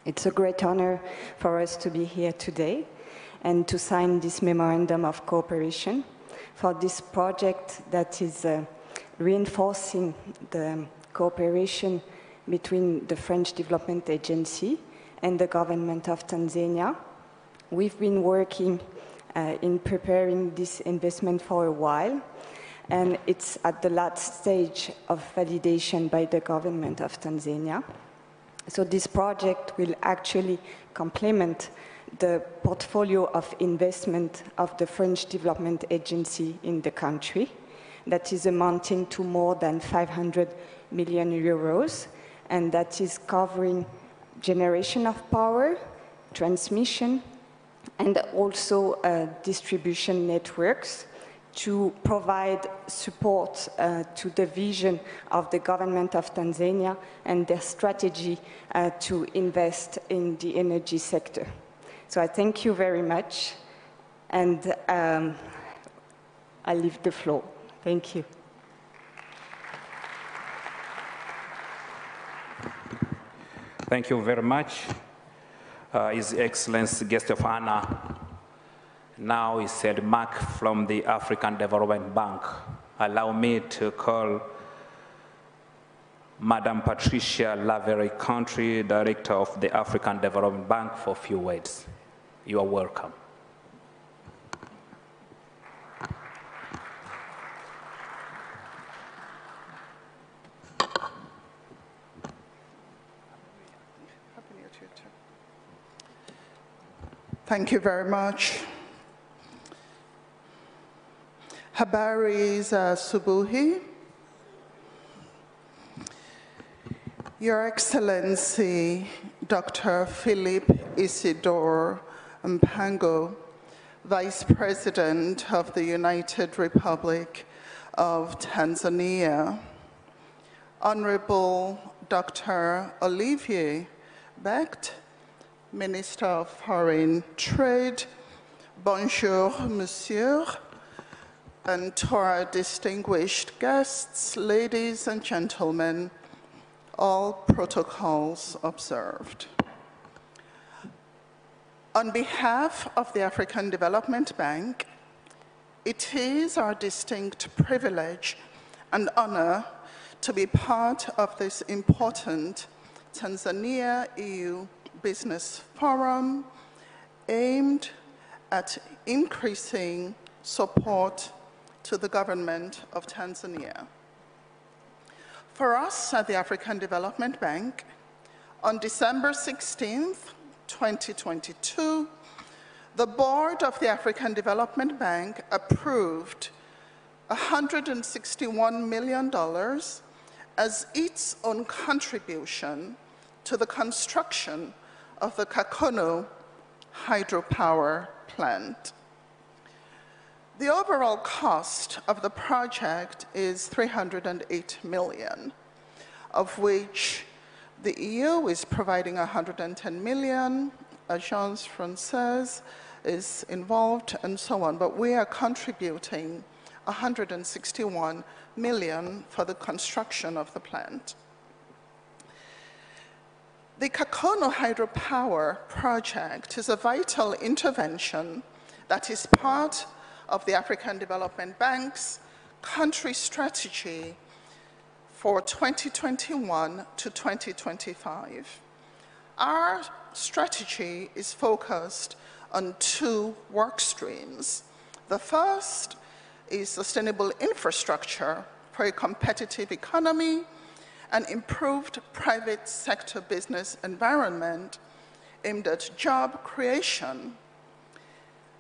It's a great honor for us to be here today and to sign this memorandum of cooperation for this project that is reinforcing the cooperation between the French Development Agency and the government of Tanzania. We've been working in preparing this investment for a while, and it's at the last stage of validation by the government of Tanzania. So this project will actually complement the portfolio of investment of the French Development Agency in the country that is amounting to more than 500 million euros, and that is covering generation of power, transmission, and also distribution networks to provide support to the vision of the government of Tanzania and their strategy to invest in the energy sector. So I thank you very much, and I leave the floor. Thank you. Thank you very much. His Excellency, guest of honor, now is Said Mark from the African Development Bank. Allow me to call Madam Patricia Lavery, Country Director of the African Development Bank, for a few words. You are welcome. Thank you very much. Habari za subuhi. Your Excellency, Dr. Philip Isidore Mpango, Vice President of the United Republic of Tanzania, Honorable Dr. Olivier Becht, Minister of Foreign Trade, bonjour, monsieur, and to our distinguished guests, ladies and gentlemen, all protocols observed. On behalf of the African Development Bank, it is our distinct privilege and honor to be part of this important Tanzania-EU Business Forum aimed at increasing support to the government of Tanzania. For us at the African Development Bank, on December 16th, 2022, the board of the African Development Bank approved $161 million as its own contribution to the construction of the Kakono hydropower plant. The overall cost of the project is $308 million, of which the EU is providing $110 million, Agence Française is involved, and so on, but we are contributing $161 million for the construction of the plant. The Kakono hydropower project is a vital intervention that is part of the African Development Bank's country strategy for 2021 to 2025. Our strategy is focused on two work streams. The first is sustainable infrastructure for a competitive economy and improved private sector business environment aimed at job creation,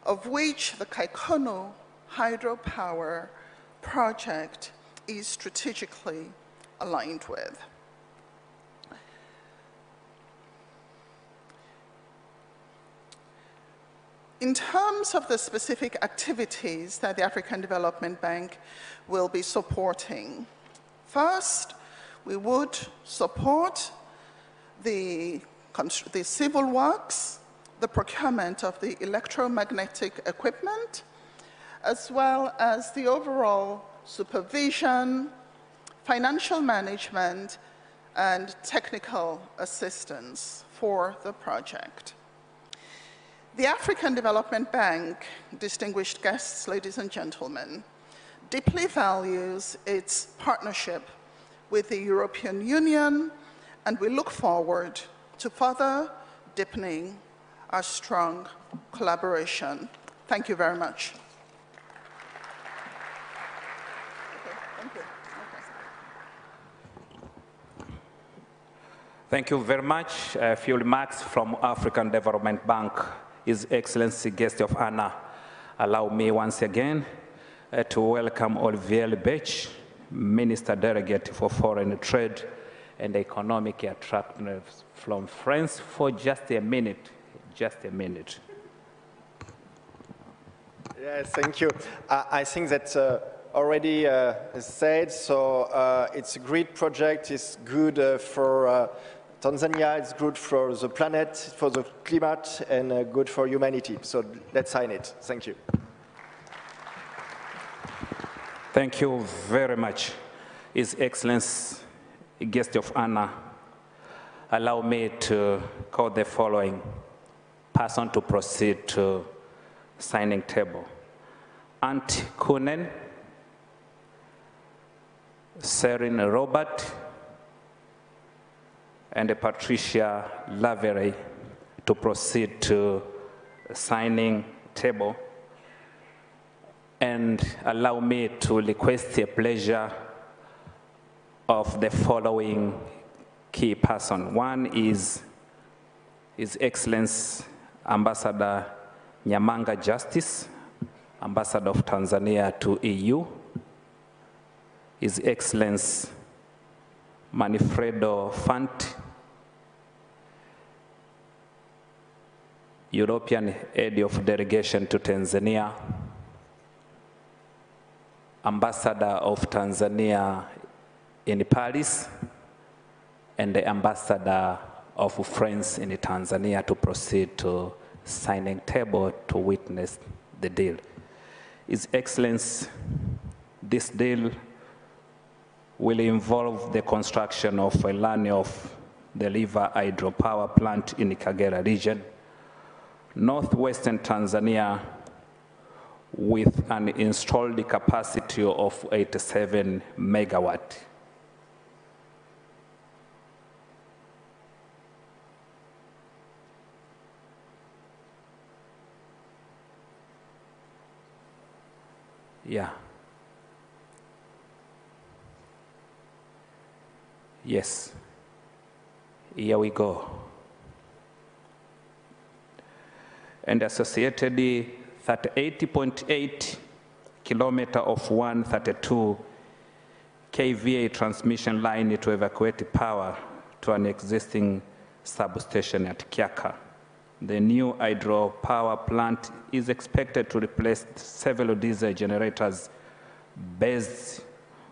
of which the Kakono hydropower project is strategically aligned with. In terms of the specific activities that the African Development Bank will be supporting, first, we would support the civil works, the procurement of the electromagnetic equipment, as well as the overall supervision, financial management, and technical assistance for the project. The African Development Bank, distinguished guests, ladies and gentlemen, deeply values its partnership with the European Union, and we look forward to further deepening our strong collaboration. Thank you very much. Thank you very much. A few remarks from African Development Bank. His Excellency, guest of honor, allow me once again to welcome Olivier Lebech, Minister Delegate for Foreign Trade and Economic Attractiveness from France, for just a minute. Just a minute. Yes, thank you. I think that already said, so it's a great project. It's good for Tanzania, it's good for the planet, for the climate, and good for humanity. So let's sign it. Thank you. Thank you very much. His Excellency, guest of honor, allow me to call the following person to proceed to signing table. Ant Kunen, Serin Robert, and Patricia Lavery to proceed to signing table. And allow me to request a pleasure of the following key person. One is His Excellency Ambassador Nyamanga Justice, Ambassador of Tanzania to EU. His Excellency Manfredo Fant, European Head of Delegation to Tanzania, Ambassador of Tanzania in Paris, and the Ambassador of France in Tanzania to proceed to signing table to witness the deal. His Excellency, this deal will involve the construction of a line of the river hydropower plant in the Kagera region, northwestern Tanzania, with an installed capacity of 87 megawatt. Yeah. Yes. Here we go. And associated 38.8 kilometer of 132 kVA transmission line to evacuate power to an existing substation at Kiaka. The new hydropower plant is expected to replace several diesel generators based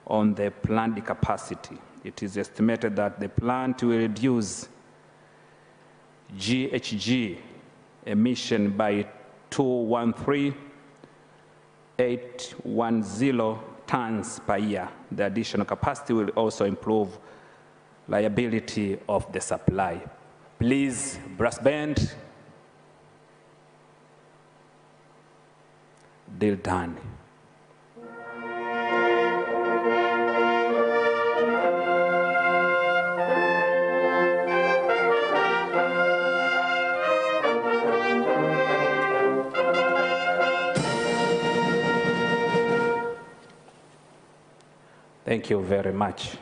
on the planned capacity. It is estimated that the plant will reduce GHG emission by 213,810 tons per year. The additional capacity will also improve reliability of the supply. Please, brass band. Deal done. Thank you very much.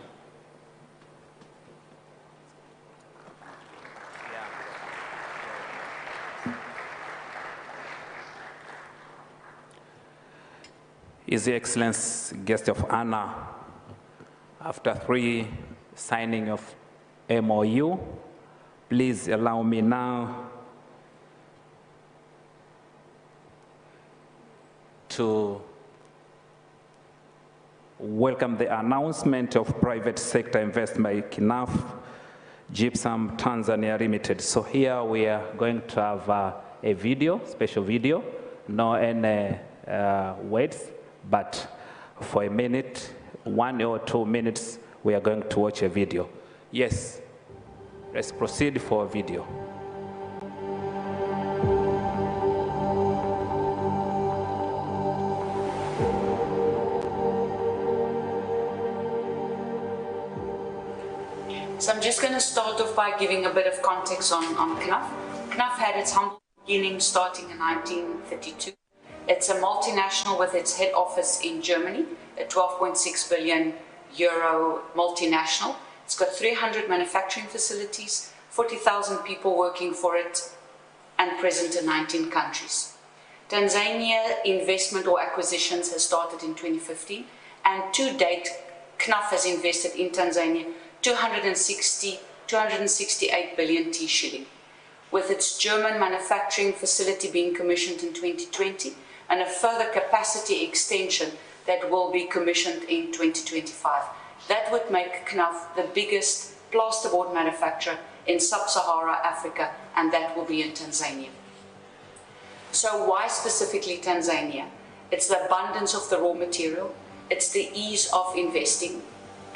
His Excellency, guest of honor, after 3 signing of MOU, please allow me now to welcome the announcement of private sector investment by KNAF Gypsum Tanzania Limited. So here we are going to have a video, special video, no any words, but for a minute, 1 or 2 minutes, we are going to watch a video. Yes, let's proceed for a video. So I'm just going to start off by giving a bit of context on KNAF. KNAF had its humble beginning starting in 1932. It's a multinational with its head office in Germany, a 12.6 billion euro multinational It's got 300 manufacturing facilities, 40,000 people working for it, and present in 19 countries. Tanzania investment or acquisitions has started in 2015, and to date, KNUF has invested in Tanzania 268 billion T shilling, with its German manufacturing facility being commissioned in 2020 and a further capacity extension that will be commissioned in 2025. That would make KNUF the biggest plasterboard manufacturer in sub-Sahara Africa, and that will be in Tanzania. So why specifically Tanzania? It's the abundance of the raw material, it's the ease of investing,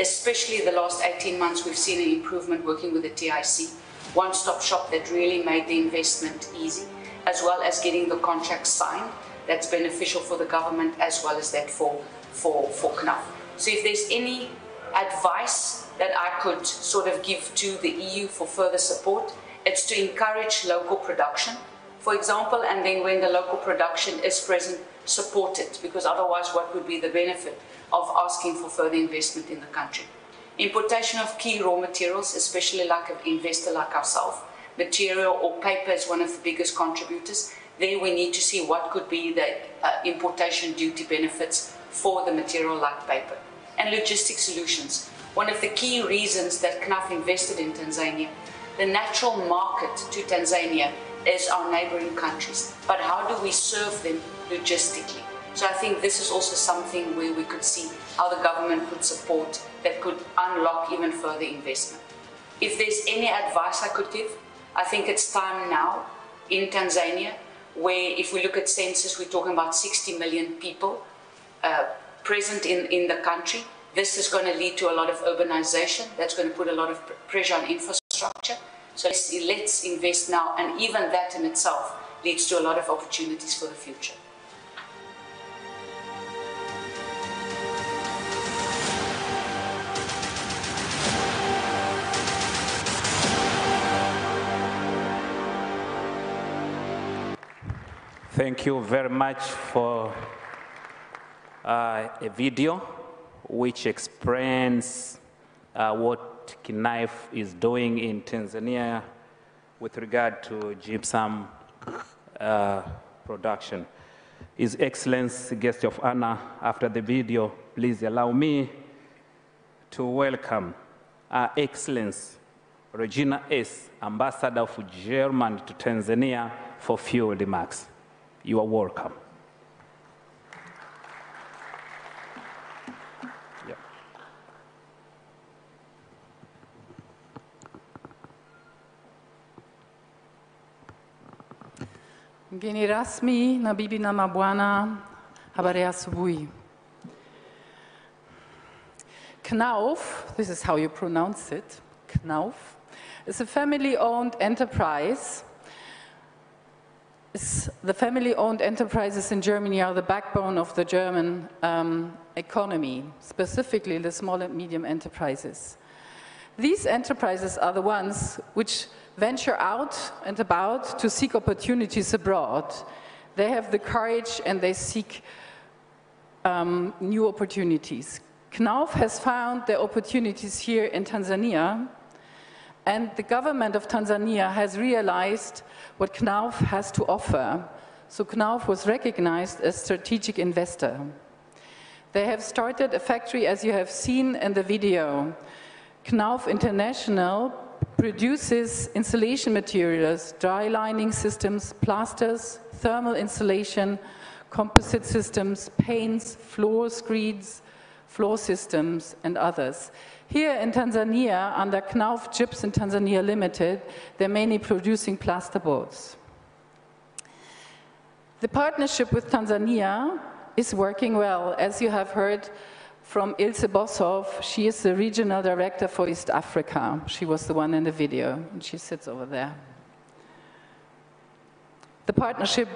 especially the last 18 months we've seen an improvement working with the TIC, one-stop shop that really made the investment easy, as well as getting the contract signed. That's beneficial for the government as well as that for KNUF. So if there's any advice that I could sort of give to the EU for further support, it's to encourage local production, for example, and then when the local production is present, support it, because otherwise what would be the benefit of asking for further investment in the country? Importation of key raw materials, especially like an investor like ourselves, material or paper is one of the biggest contributors. There we need to see what could be the importation duty benefits for the material like paper. And logistics solutions. One of the key reasons that KNUF invested in Tanzania, the natural market to Tanzania is our neighboring countries. But how do we serve them logistically? So I think this is also something where we could see how the government could support that could unlock even further investment. If there's any advice I could give, I think it's time now in Tanzania, where if we look at census, we're talking about 60 million people present in the country. This is going to lead to a lot of urbanization. That's going to put a lot of pressure on infrastructure. So let's invest now, and even that in itself leads to a lot of opportunities for the future. Thank you very much for a video which explains what KNUF is doing in Tanzania with regard to gypsum production. His Excellency, guest of honor, after the video, please allow me to welcome Her Excellency Regina S., Ambassador of Germany to Tanzania, for few remarks. You are welcome. Mgeni rasmi na bibi na mabwana, habari asubuhi. KNUF, this is how you pronounce it, KNUF, is a family-owned enterprise. The family-owned enterprises in Germany are the backbone of the German economy, specifically the small and medium enterprises. These enterprises are the ones which venture out and about to seek opportunities abroad. They have the courage and they seek new opportunities. KNUF has found the opportunities here in Tanzania, and the government of Tanzania has realized what KNUF has to offer. So KNUF was recognized as strategic investor. They have started a factory, as you have seen in the video. KNUF International produces insulation materials, dry lining systems, plasters, thermal insulation, composite systems, paints, floor screeds, floor systems, and others. Here in Tanzania, under KNUF Gypsum Tanzania Limited, they're mainly producing plasterboards. The partnership with Tanzania is working well. As you have heard from Ilse Boshoff, she is the regional director for East Africa. She was the one in the video, and she sits over there. The partnership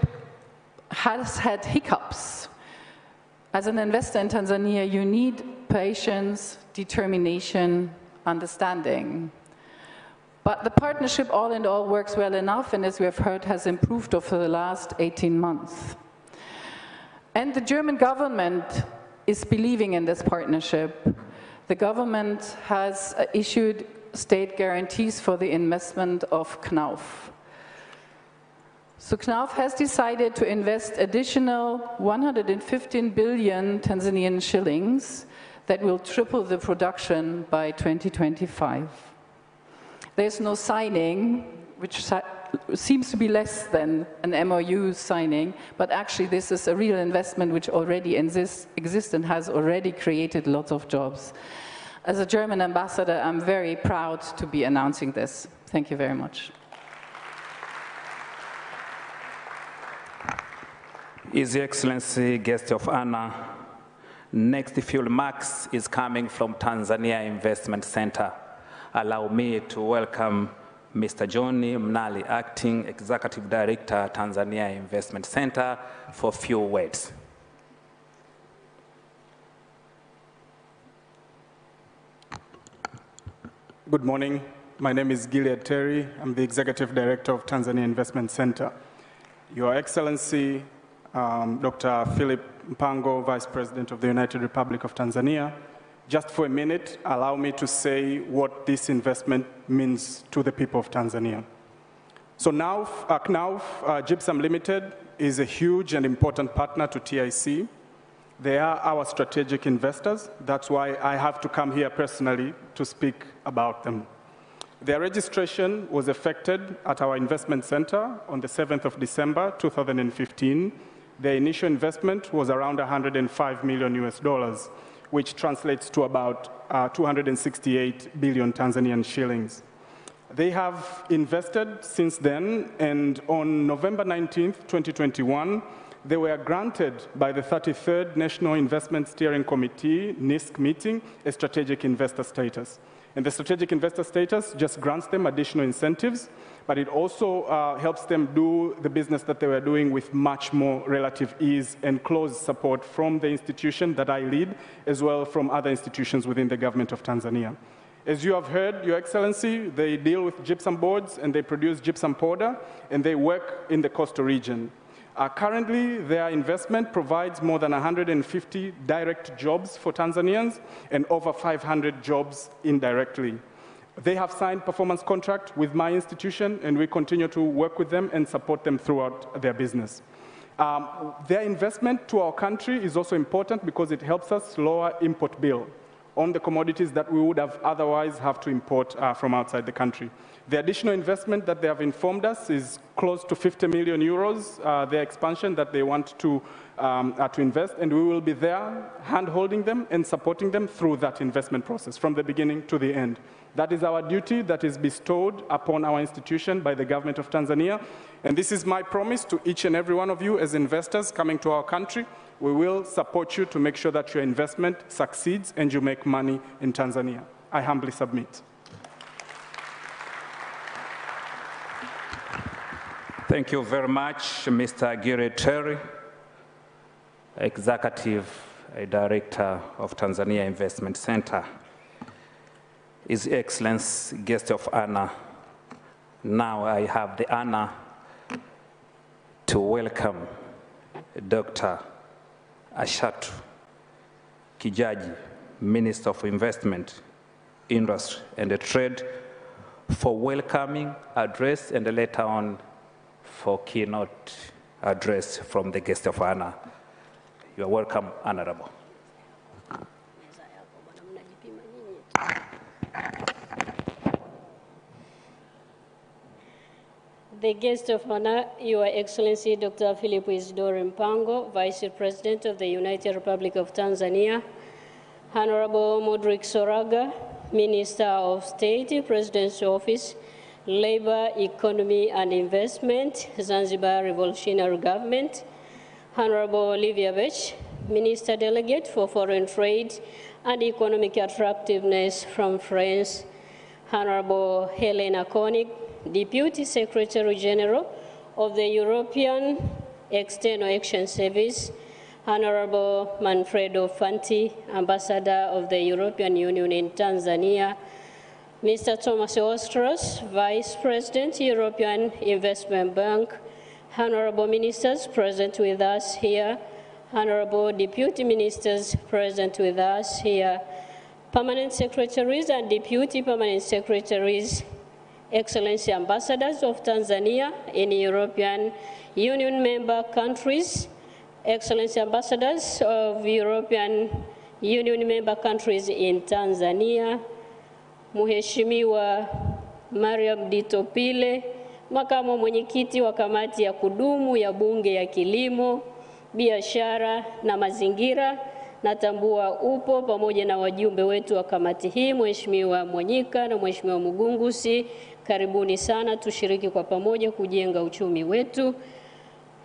has had hiccups. As an investor in Tanzania, you need patience, determination, understanding. But the partnership, all in all, works well enough, and as we have heard, has improved over the last 18 months. And the German government is believing in this partnership. The government has issued state guarantees for the investment of Knauf. So Knauf has decided to invest additional 115 billion Tanzanian shillings that will triple the production by 2025. There's no signing, which seems to be less than an MOU signing, but actually this is a real investment which already exists and has already created lots of jobs. As a German ambassador, I'm very proud to be announcing this. Thank you very much. His Excellency, guest of honor, next few remarks is coming from Tanzania Investment Center. Allow me to welcome Mr. Johnny Mnali, Acting Executive Director, Tanzania Investment Center, for a few words. Good morning. My name is Gilead Terry. I'm the Executive Director of Tanzania Investment Center. Your Excellency, Dr. Philip Mpango, Vice President of the United Republic of Tanzania, just for a minute, allow me to say what this investment means to the people of Tanzania. So now, Knauf Gypsum Limited is a huge and important partner to TIC. They are our strategic investors. That's why I have to come here personally to speak about them. Their registration was effected at our investment center on the 7th of December, 2015. Their initial investment was around 105 million US dollars, which translates to about 268 billion Tanzanian shillings. They have invested since then, and on November 19th, 2021, they were granted by the 33rd National Investment Steering Committee, NISC meeting, a strategic investor status. And the strategic investor status just grants them additional incentives, but it also helps them do the business that they were doing with much more relative ease and close support from the institution that I lead, as well from other institutions within the government of Tanzania. As you have heard, Your Excellency, they deal with gypsum boards and they produce gypsum powder, and they work in the coastal region. Currently, their investment provides more than 150 direct jobs for Tanzanians and over 500 jobs indirectly. They have signed performance contract with my institution, and we continue to work with them and support them throughout their business. Their investment to our country is also important because it helps us lower import bill on the commodities that we would have otherwise have to import from outside the country. The additional investment that they have informed us is close to 50 million euros, their expansion that they want to invest, and we will be there hand-holding them and supporting them through that investment process from the beginning to the end. That is our duty that is bestowed upon our institution by the government of Tanzania, and this is my promise to each and every one of you as investors coming to our country. We will support you to make sure that your investment succeeds and you make money in Tanzania. I humbly submit. Thank you very much, Mr. Gire Terry, Executive Director of Tanzania Investment Center. His Excellency, guest of honor, now I have the honor to welcome Dr. Ashatu Kijaji, Minister of Investment, Industry and Trade, for welcoming address and later on for keynote address from the guest of honor. You are welcome, Honorable. The guest of honor, Your Excellency Dr. Philip Isidore Mpango, Vice President of the United Republic of Tanzania, Honorable Modric Soraga, Minister of State, President's Office, Labor, Economy and Investment, Zanzibar Revolutionary Government, Honorable Olivia Bech, Minister Delegate for Foreign Trade and Economic Attractiveness from France, Honorable Helena Koenig, Deputy Secretary General of the European External Action Service, Honorable Manfredo Fanti, Ambassador of the European Union in Tanzania, Mr. Thomas Ostros, Vice President, European Investment Bank, Honorable Ministers present with us here, Honorable Deputy Ministers present with us here, permanent secretaries and deputy permanent secretaries, Excellency ambassadors of Tanzania in European Union member countries, Excellency ambassadors of European Union member countries in Tanzania, Mheshimiwa Mariam Ditopile, makamu mwenyekiti wa kamati ya kudumu ya Bunge ya Kilimo, Biashara na Mazingira, natambua upo pamoja na wajumbe wetu wa kamati hii, Mheshimiwa Mwanyika na Mheshimiwa Mugungusi. Karibuni sana, tushiriki kwa pamoja kujenga uchumi wetu.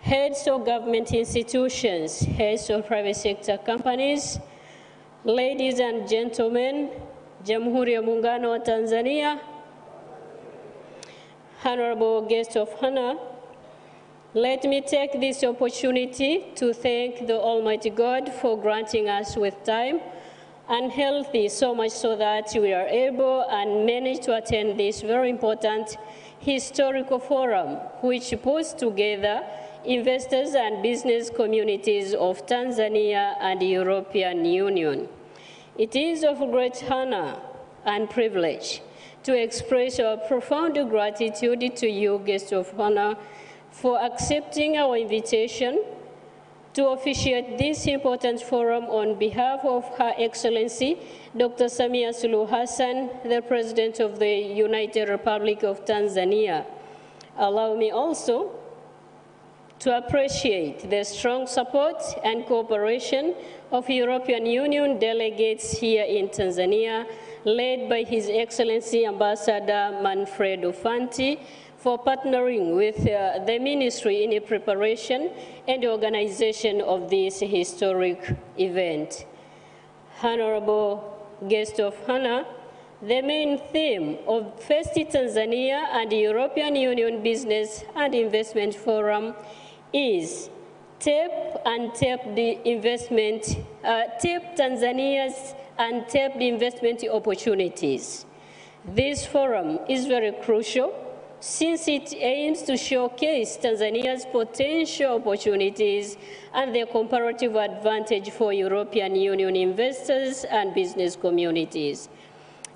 Heads of government institutions, heads of private sector companies, ladies and gentlemen, Jamhuri ya Muungano wa Tanzania, honorable guest of honor, let me take this opportunity to thank the Almighty God for granting us with time and healthy, so much so that we are able and manage to attend this very important historical forum, which puts together investors and business communities of Tanzania and the European Union. It is of great honor and privilege to express our profound gratitude to you, guests of honor, for accepting our invitation to officiate this important forum on behalf of Her Excellency Dr. Samia Suluhu Hassan, the President of the United Republic of Tanzania. Allow me also to appreciate the strong support and cooperation of European Union delegates here in Tanzania, led by His Excellency Ambassador Manfredo Fanti, for partnering with the ministry in the preparation and organization of this historic event. Honorable guest of honor, the main theme of First Tanzania and the European Union Business and Investment Forum is Tap Tanzania's untapped investment opportunities. This forum is very crucial since it aims to showcase Tanzania's potential opportunities and the comparative advantage for European Union investors and business communities.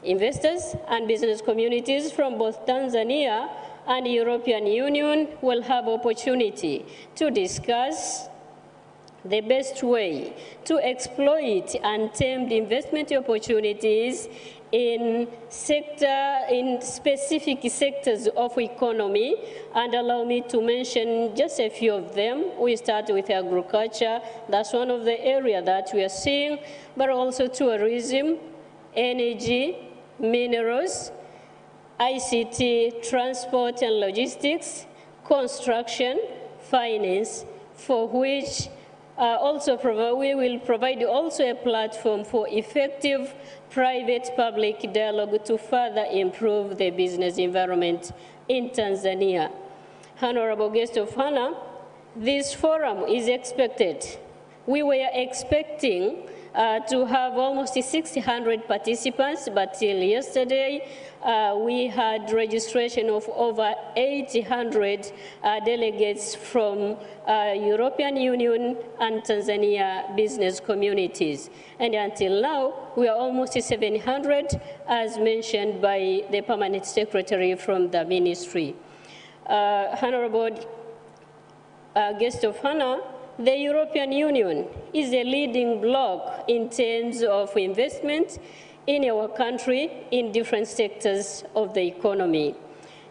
Investors and business communities from both Tanzania and the European Union will have opportunity to discuss the best way to exploit untamed investment opportunities in specific sectors of economy, and allow me to mention just a few of them. We start with agriculture. That's one of the areas that we are seeing, but also tourism, energy, minerals, ICT, transport and logistics, construction, finance, for which we will provide also a platform for effective private-public dialogue to further improve the business environment in Tanzania. Honorable guest of honor, this forum is expected. We were expecting to have almost 600 participants, but till yesterday, we had registration of over 800 delegates from European Union and Tanzania business communities. And until now, we are almost 700, as mentioned by the permanent secretary from the ministry. Honorable guest of honor, the European Union is a leading bloc in terms of investment in our country in different sectors of the economy.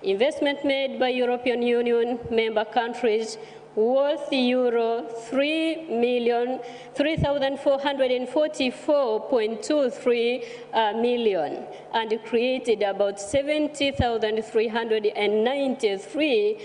Investment made by European Union member countries worth euro 3,444.23 million and created about 70,393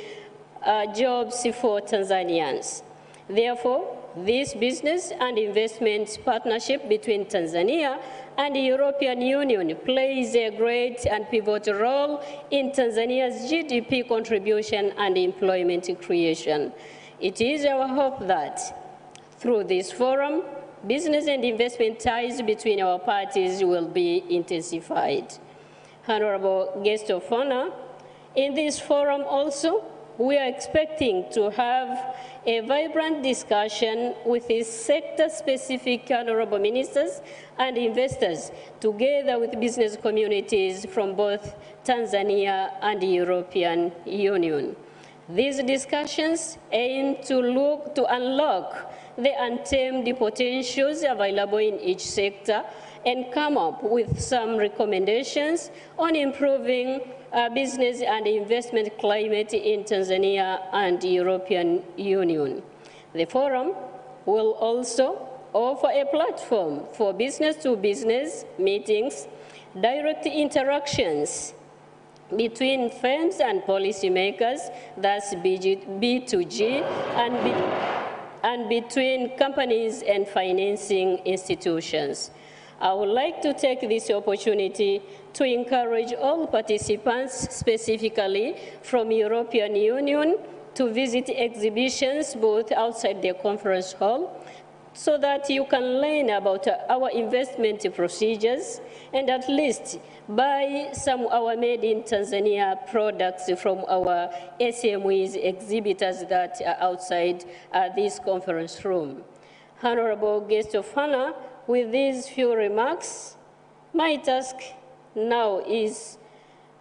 jobs for Tanzanians. Therefore, this business and investment partnership between Tanzania and the European Union plays a great and pivotal role in Tanzania's GDP contribution and employment creation. It is our hope that through this forum, business and investment ties between our parties will be intensified. Honorable guest of honor, in this forum also, we are expecting to have a vibrant discussion with the sector-specific honorable ministers and investors, together with business communities from both Tanzania and the European Union. These discussions aim to unlock the untamed potentials available in each sector and come up with some recommendations on improving business and investment climate in Tanzania and the European Union. The forum will also offer a platform for business-to-business meetings, direct interactions between firms and policymakers, that's B2G, and between companies and financing institutions. I would like to take this opportunity to encourage all participants, specifically from European Union, to visit exhibitions both outside the conference hall, so that you can learn about our investment procedures and at least buy some of our made in Tanzania products from our SMEs exhibitors that are outside this conference room. Honorable guest of honor, with these few remarks, my task now is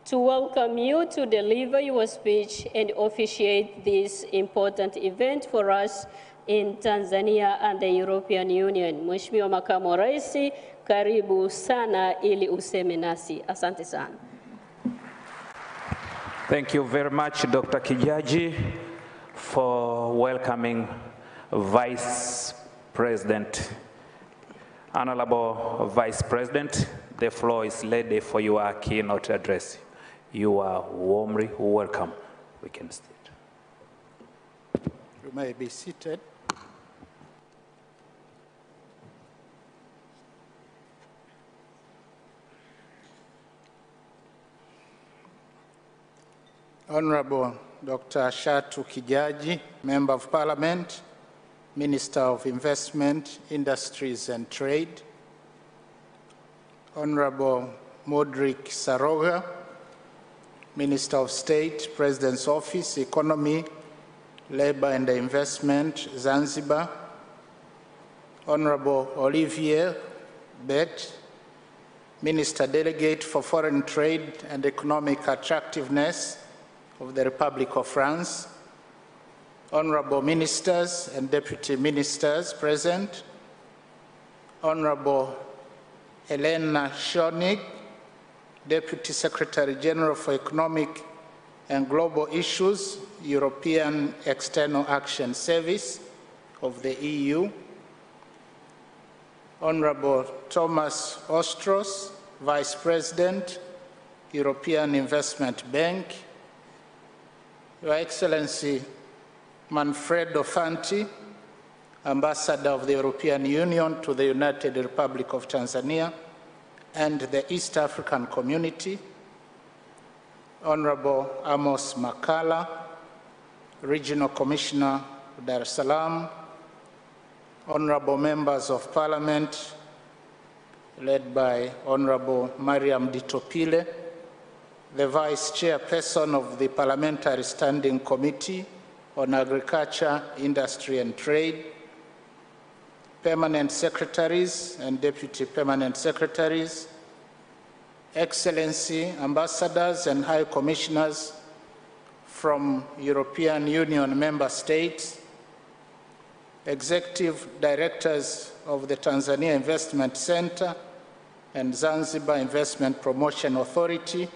to welcome you to deliver your speech and officiate this important event for us in Tanzania and the European Union. Mheshimiwa Makamu wa Rais, karibu sana ili useme nasi. Asante sana. Thank you very much, Dr. Kijaji, for welcoming Vice President. Honorable Vice President, the floor is ready for your keynote address. You are warmly welcome. We can sit. You may be seated. Honorable Dr. Shatu Kijaji, Member of Parliament, Minister of Investment, Industries and Trade. Honorable Modric Saroga, Minister of State, President's Office, Economy, Labor and Investment, Zanzibar. Honorable Olivier Bet, Minister Delegate for Foreign Trade and Economic Attractiveness of the Republic of France. Honorable Ministers and Deputy Ministers present. Honorable Helena Schoenig, Deputy Secretary General for Economic and Global Issues, European External Action Service of the EU. Honorable Thomas Ostros, Vice President, European Investment Bank. Your Excellency, Manfredo Fanti, Ambassador of the European Union to the United Republic of Tanzania and the East African Community. Honorable Amos Makala, Regional Commissioner, Dar es Salaam. Honorable Members of Parliament, led by Honorable Mariam Ditopile, the Vice Chairperson of the Parliamentary Standing Committee on Agriculture, Industry and Trade, Permanent Secretaries and Deputy Permanent Secretaries, Excellency, Ambassadors and High Commissioners from European Union Member States, Executive Directors of the Tanzania Investment Center and Zanzibar Investment Promotion Authority,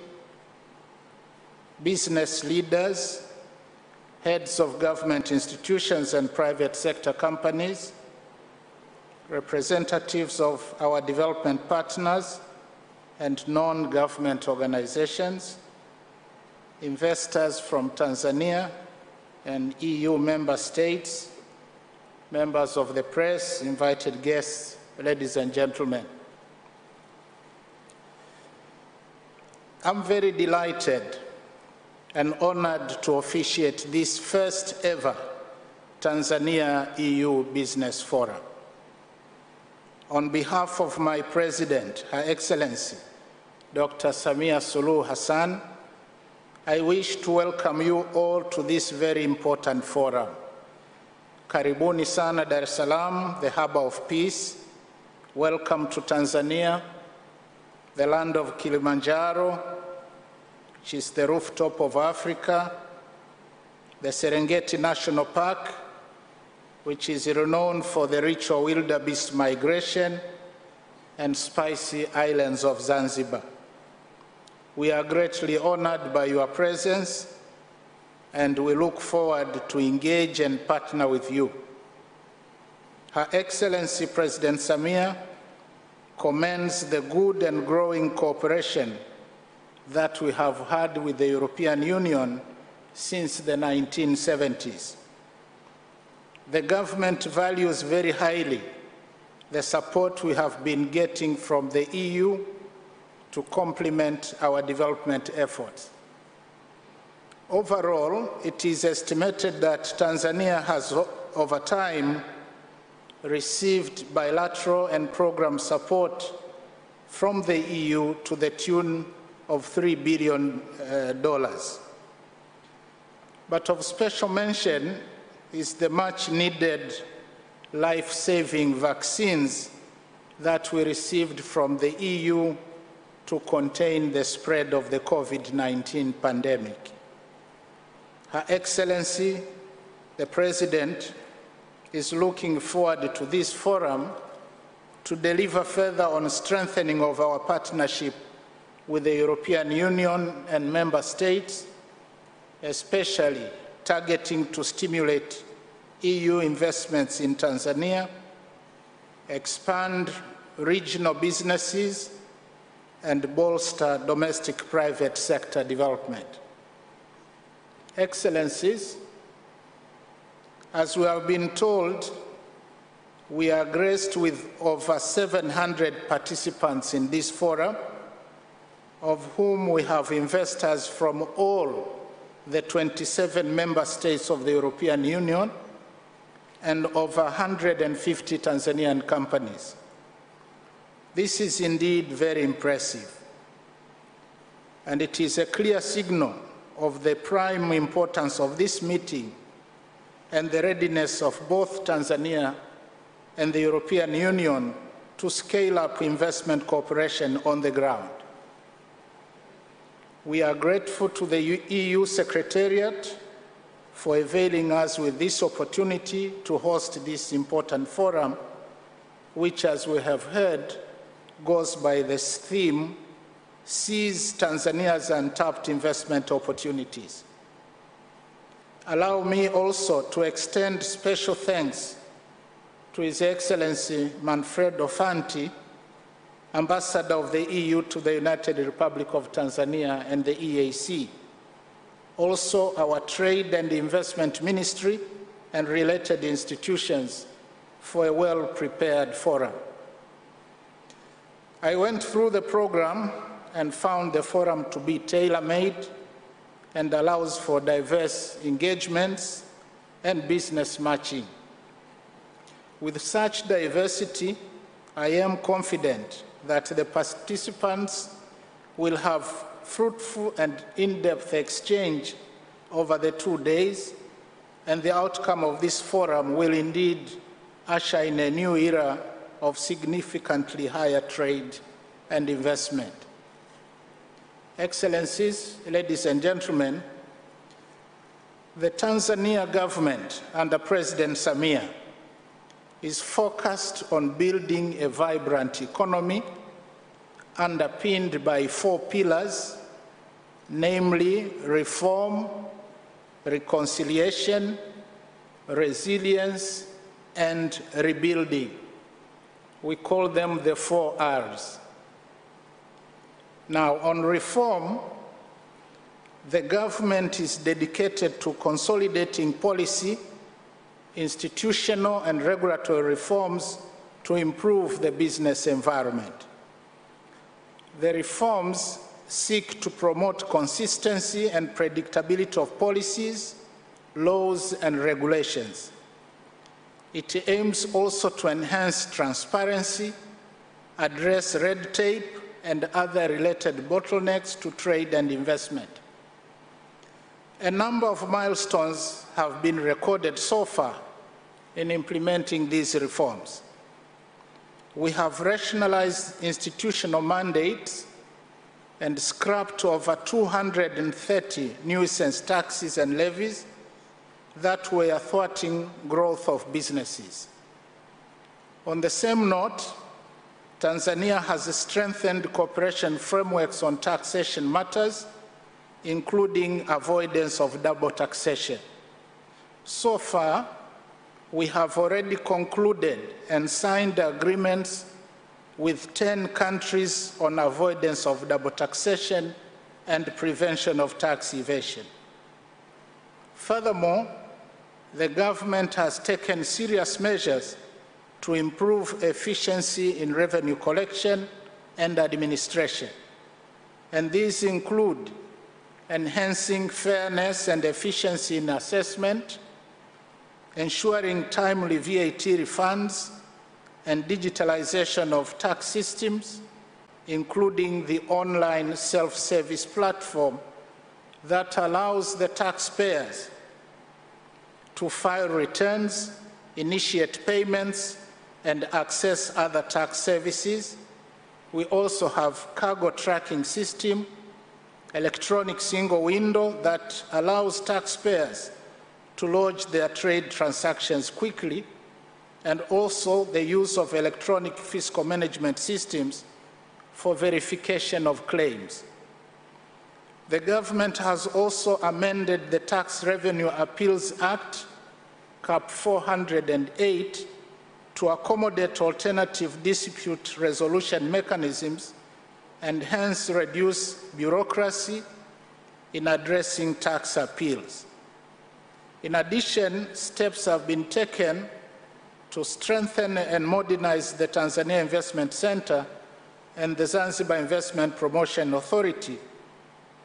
business leaders, heads of government institutions and private sector companies, representatives of our development partners and non-government organizations, investors from Tanzania and EU member states, members of the press, invited guests, ladies and gentlemen. I'm very delighted and honored to officiate this first ever Tanzania EU Business Forum. On behalf of my President, Her Excellency, Dr. Samia Suluhu Hassan, I wish to welcome you all to this very important forum. Karibuni sana Dar es Salaam, the harbor of peace. Welcome to Tanzania, the land of Kilimanjaro, which is the rooftop of Africa, the Serengeti National Park, which is renowned for the ritual wildebeest migration, and spicy islands of Zanzibar. We are greatly honored by your presence, and we look forward to engage and partner with you. Her Excellency President Samia commends the good and growing cooperation that we have had with the European Union since the 1970s. The government values very highly the support we have been getting from the EU to complement our development efforts. Overall, it is estimated that Tanzania has, over time, received bilateral and program support from the EU to the tune of $3 billion. But of special mention is the much-needed life-saving vaccines that we received from the EU to contain the spread of the COVID-19 pandemic. Her Excellency, the President, is looking forward to this forum to deliver further on strengthening of our partnership with the European Union and member states, especially targeting to stimulate EU investments in Tanzania, expand regional businesses, and bolster domestic private sector development. Excellencies, as we have been told, we are graced with over 700 participants in this forum, of whom we have investors from all the 27 member states of the European Union and over 150 Tanzanian companies. This is indeed very impressive, and it is a clear signal of the prime importance of this meeting and the readiness of both Tanzania and the European Union to scale up investment cooperation on the ground. We are grateful to the EU Secretariat for availing us with this opportunity to host this important forum, which, as we have heard, goes by this theme, Seize Tanzania's Untapped Investment Opportunities. Allow me also to extend special thanks to His Excellency Manfredo Fanti, Ambassador of the EU to the United Republic of Tanzania and the EAC, also our Trade and Investment Ministry and related institutions for a well-prepared forum. I went through the program and found the forum to be tailor-made and allows for diverse engagements and business matching. With such diversity, I am confident that the participants will have fruitful and in-depth exchange over the 2 days, and the outcome of this forum will indeed usher in a new era of significantly higher trade and investment. Excellencies, ladies and gentlemen, the Tanzania government under President Samia is focused on building a vibrant economy underpinned by 4 pillars, namely reform, reconciliation, resilience, and rebuilding. We call them the 4 R's. Now, on reform, the government is dedicated to consolidating policy, institutional and regulatory reforms to improve the business environment. The reforms seek to promote consistency and predictability of policies, laws, and regulations. It aims also to enhance transparency, address red tape, and other related bottlenecks to trade and investment. A number of milestones have been recorded so far in implementing these reforms. We have rationalized institutional mandates and scrapped over 230 nuisance taxes and levies that were thwarting growth of businesses. On the same note, Tanzania has strengthened cooperation frameworks on taxation matters, including avoidance of double taxation. So far, we have already concluded and signed agreements with 10 countries on avoidance of double taxation and prevention of tax evasion. Furthermore, the government has taken serious measures to improve efficiency in revenue collection and administration. And these include enhancing fairness and efficiency in assessment, ensuring timely VAT refunds, and digitalization of tax systems, including the online self-service platform that allows the taxpayers to file returns, initiate payments, and access other tax services. We also have cargo tracking system, electronic single window that allows taxpayers to lodge their trade transactions quickly, and also the use of electronic fiscal management systems for verification of claims. The government has also amended the Tax Revenue Appeals Act, Cap 408, to accommodate alternative dispute resolution mechanisms and hence reduce bureaucracy in addressing tax appeals. In addition, steps have been taken to strengthen and modernize the Tanzania Investment Center and the Zanzibar Investment Promotion Authority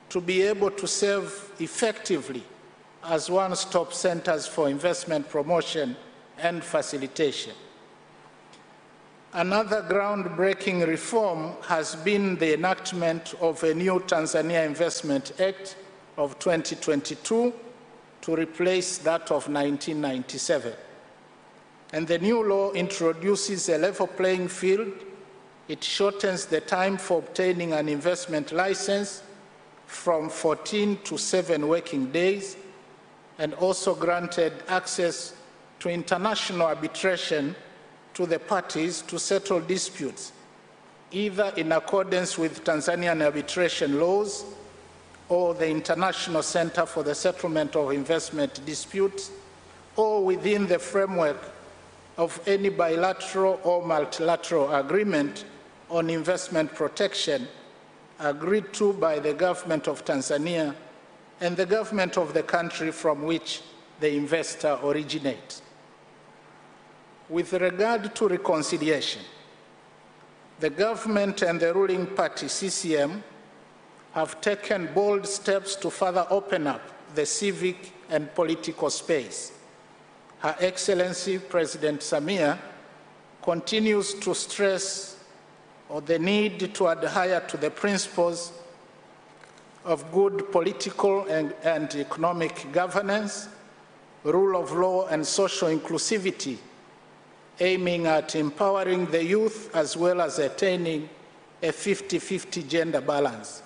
to be able to serve effectively as one-stop centers for investment promotion and facilitation. Another groundbreaking reform has been the enactment of a new Tanzania Investment Act of 2022 to replace that of 1997. And the new law introduces a level playing field. It shortens the time for obtaining an investment license from 14 to 7 working days, and also granted access to international arbitration to the parties to settle disputes, either in accordance with Tanzanian arbitration laws or the International Center for the Settlement of Investment Disputes, or within the framework of any bilateral or multilateral agreement on investment protection agreed to by the government of Tanzania and the government of the country from which the investor originates. With regard to reconciliation, the government and the ruling party, CCM, have taken bold steps to further open up the civic and political space. Her Excellency President Samia continues to stress the need to adhere to the principles of good political and economic governance, rule of law, and social inclusivity, aiming at empowering the youth as well as attaining a 50-50 gender balance.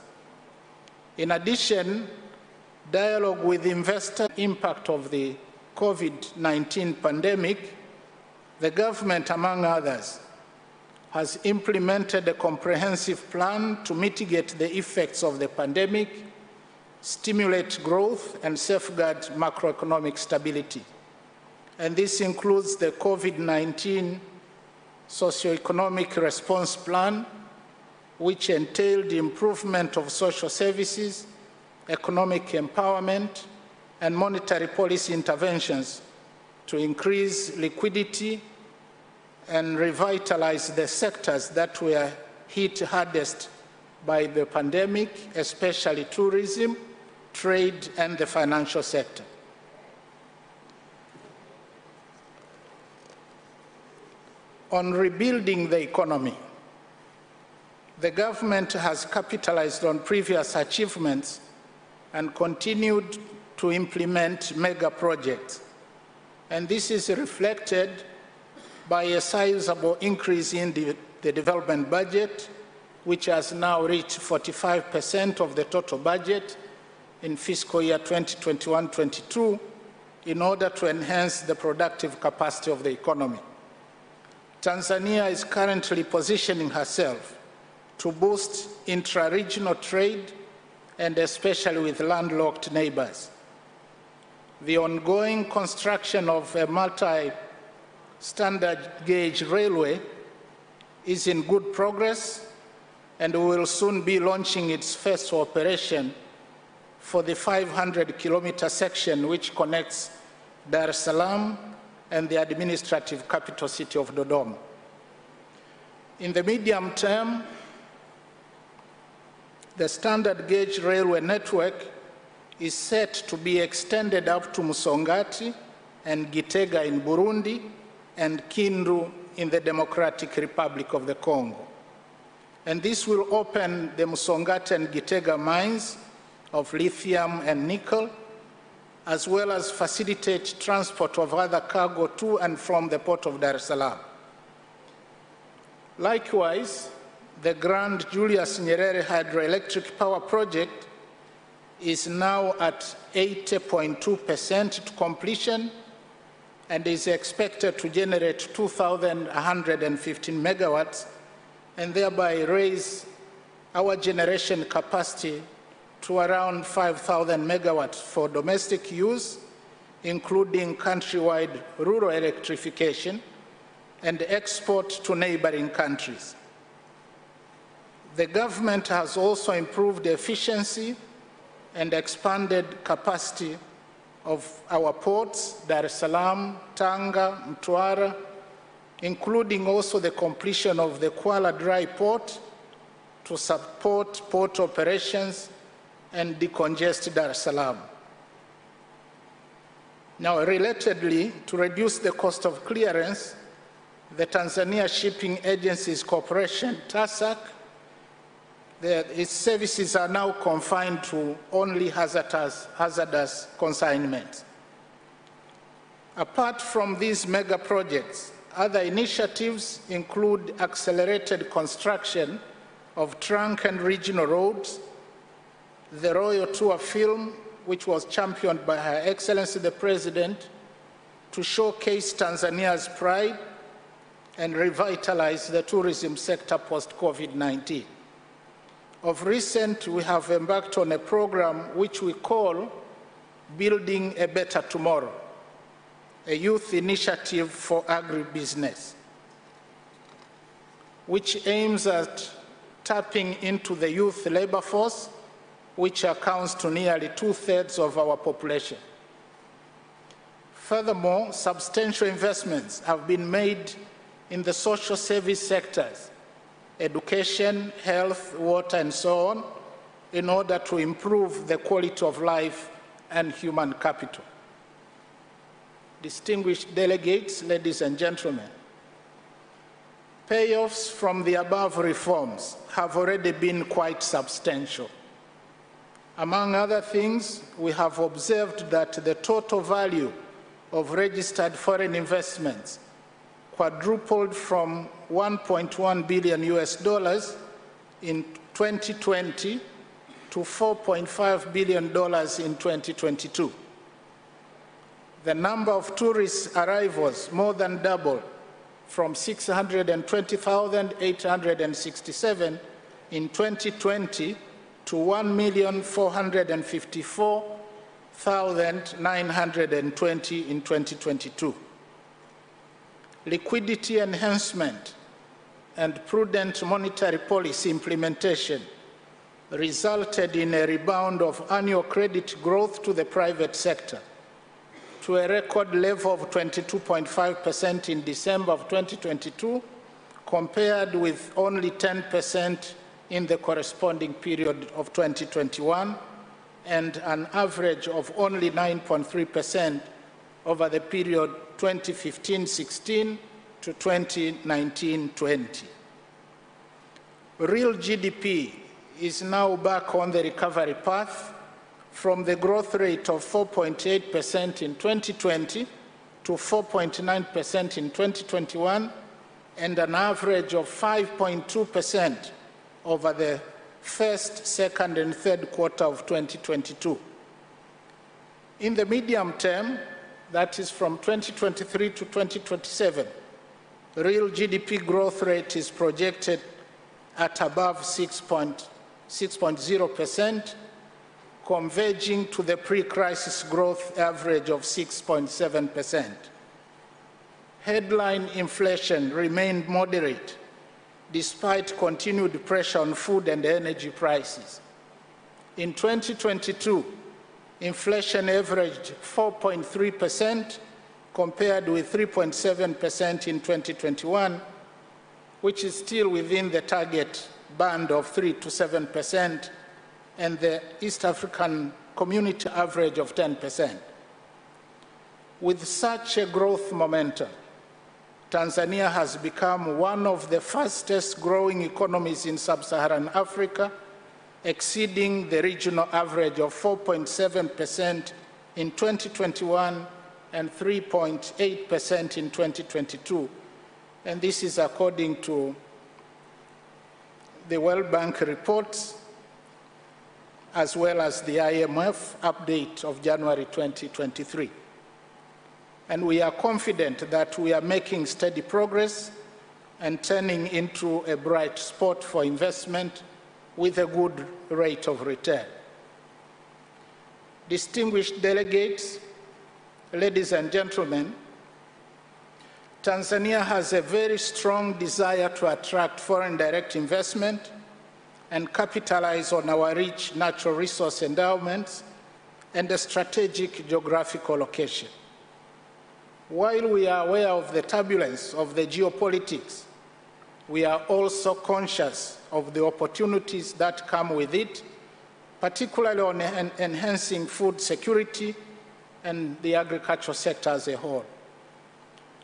In addition, dialogue with investor impact of the COVID-19 pandemic, the government, among others, has implemented a comprehensive plan to mitigate the effects of the pandemic, stimulate growth, and safeguard macroeconomic stability. And this includes the COVID-19 socioeconomic response plan, which entailed improvement of social services, economic empowerment, and monetary policy interventions to increase liquidity and revitalize the sectors that were hit hardest by the pandemic, especially tourism, trade, and the financial sector. On rebuilding the economy, the government has capitalized on previous achievements and continued to implement mega projects. And this is reflected by a sizable increase in the development budget, which has now reached 45% of the total budget in fiscal year 2021-22, in order to enhance the productive capacity of the economy. Tanzania is currently positioning herself to boost intra-regional trade, and especially with landlocked neighbors. The ongoing construction of a multi-standard gauge railway is in good progress, and we will soon be launching its first operation for the 500-kilometer section which connects Dar es Salaam and the administrative capital city of Dodoma. In the medium term, the standard gauge railway network is set to be extended up to Musongati and Gitega in Burundi and Kindu in the Democratic Republic of the Congo. And this will open the Musongati and Gitega mines of lithium and nickel, as well as facilitate transport of other cargo to and from the port of Dar es Salaam. Likewise, the Grand Julius Nyerere hydroelectric power project is now at 80.2% to completion and is expected to generate 2,115 megawatts and thereby raise our generation capacity to around 5,000 megawatts for domestic use, including countrywide rural electrification and export to neighboring countries. The government has also improved the efficiency and expanded capacity of our ports, Dar es Salaam, Tanga, Mtwara, including also the completion of the Kuala Dry Port to support port operations and decongest Dar es Salaam. Now, relatedly, to reduce the cost of clearance, the Tanzania Shipping Agencies Corporation, TASAC, its services are now confined to only hazardous consignments. Apart from these mega projects, other initiatives include accelerated construction of trunk and regional roads, the Royal Tour film, which was championed by Her Excellency the President to showcase Tanzania's pride and revitalize the tourism sector post-COVID-19. Of recent, we have embarked on a program which we call Building a Better Tomorrow, a youth initiative for agribusiness, which aims at tapping into the youth labor force, which accounts to nearly 2/3 of our population. Furthermore, substantial investments have been made in the social service sectors, education, health, water, and so on, in order to improve the quality of life and human capital. Distinguished delegates, ladies and gentlemen, payoffs from the above reforms have already been quite substantial. Among other things, we have observed that the total value of registered foreign investments quadrupled from $1.1 billion in 2020 to $4.5 billion in 2022. The number of tourist arrivals more than doubled from 620,867 in 2020 to 1,454,920 in 2022. Liquidity enhancement and prudent monetary policy implementation resulted in a rebound of annual credit growth to the private sector to a record level of 22.5% in December of 2022, compared with only 10% in the corresponding period of 2021, and an average of only 9.3% over the period 2015-16 to 2019-20. Real GDP is now back on the recovery path, from the growth rate of 4.8% in 2020 to 4.9% in 2021, and an average of 5.2% over the first, second, and third quarter of 2022. In the medium term, that is from 2023 to 2027, real GDP growth rate is projected at above 6.0%, converging to the pre-crisis growth average of 6.7%. Headline inflation remained moderate despite continued pressure on food and energy prices. In 2022, inflation averaged 4.3% compared with 3.7% in 2021, which is still within the target band of 3 to 7% and the East African Community average of 10%. With such a growth momentum, Tanzania has become one of the fastest growing economies in sub-Saharan Africa, exceeding the regional average of 4.7% in 2021 and 3.8% in 2022. And this is according to the World Bank reports, as well as the IMF update of January 2023. And we are confident that we are making steady progress and turning into a bright spot for investment with a good rate of return. Distinguished delegates, ladies and gentlemen, Tanzania has a very strong desire to attract foreign direct investment and capitalize on our rich natural resource endowments and a strategic geographical location. While we are aware of the turbulence of the geopolitics, we are also conscious of the opportunities that come with it, particularly on enhancing food security and the agricultural sector as a whole.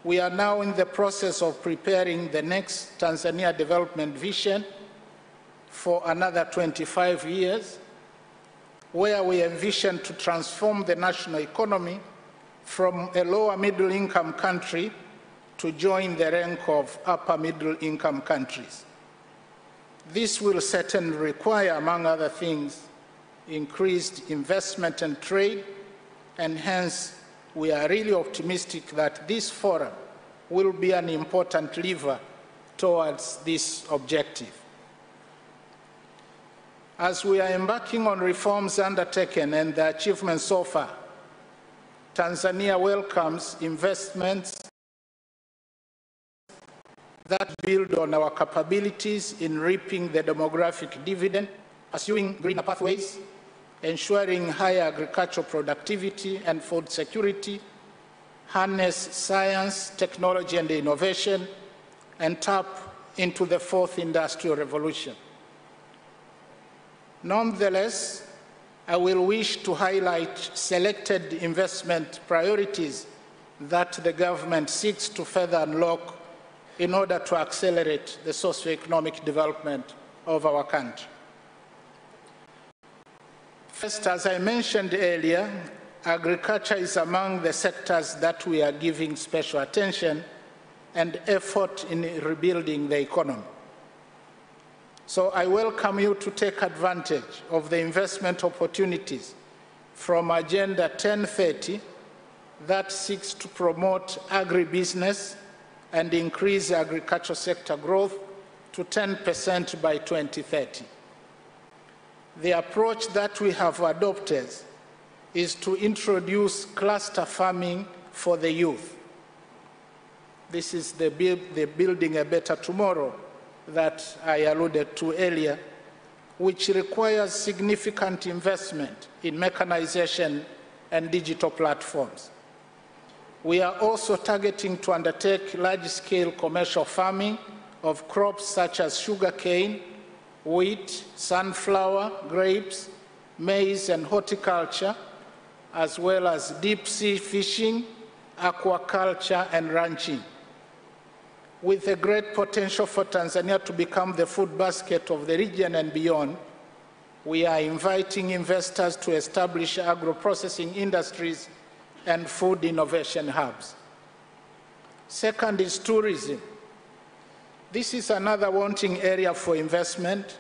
We are now in the process of preparing the next Tanzania development vision for another 25 years, where we envision to transform the national economy from a lower middle income country to join the rank of upper middle income countries. This will certainly require, among other things, increased investment and trade, and hence we are really optimistic that this forum will be an important lever towards this objective. As we are embarking on reforms undertaken and the achievements so far, Tanzania welcomes investments that build on our capabilities in reaping the demographic dividend, pursuing greener pathways, ensuring higher agricultural productivity and food security, harness science, technology, and innovation, and tap into the fourth industrial revolution. Nonetheless, I will wish to highlight selected investment priorities that the government seeks to further unlock in order to accelerate the socio-economic development of our country. First, as I mentioned earlier, agriculture is among the sectors that we are giving special attention and effort in rebuilding the economy. So I welcome you to take advantage of the investment opportunities from Agenda 1030 that seeks to promote agribusiness and increase agricultural sector growth to 10% by 2030. The approach that we have adopted is to introduce cluster farming for the youth. This is the Building a Better Tomorrow that I alluded to earlier, which requires significant investment in mechanization and digital platforms. We are also targeting to undertake large-scale commercial farming of crops such as sugarcane, wheat, sunflower, grapes, maize, and horticulture, as well as deep-sea fishing, aquaculture, and ranching, with a great potential for Tanzania to become the food basket of the region and beyond, we are inviting investors to establish agro-processing industries and food innovation hubs. Second is tourism. This is another wanting area for investment,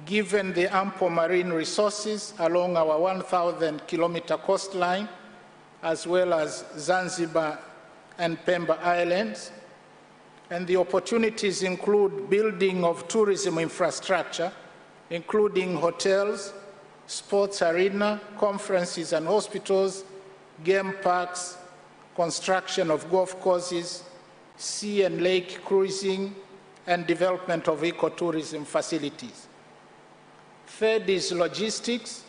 given the ample marine resources along our 1,000-kilometer coastline, as well as Zanzibar and Pemba Islands. And the opportunities include building of tourism infrastructure, including hotels, sports arena, conferences and hospitals, game parks, construction of golf courses, sea and lake cruising, and development of ecotourism facilities. Third is logistics.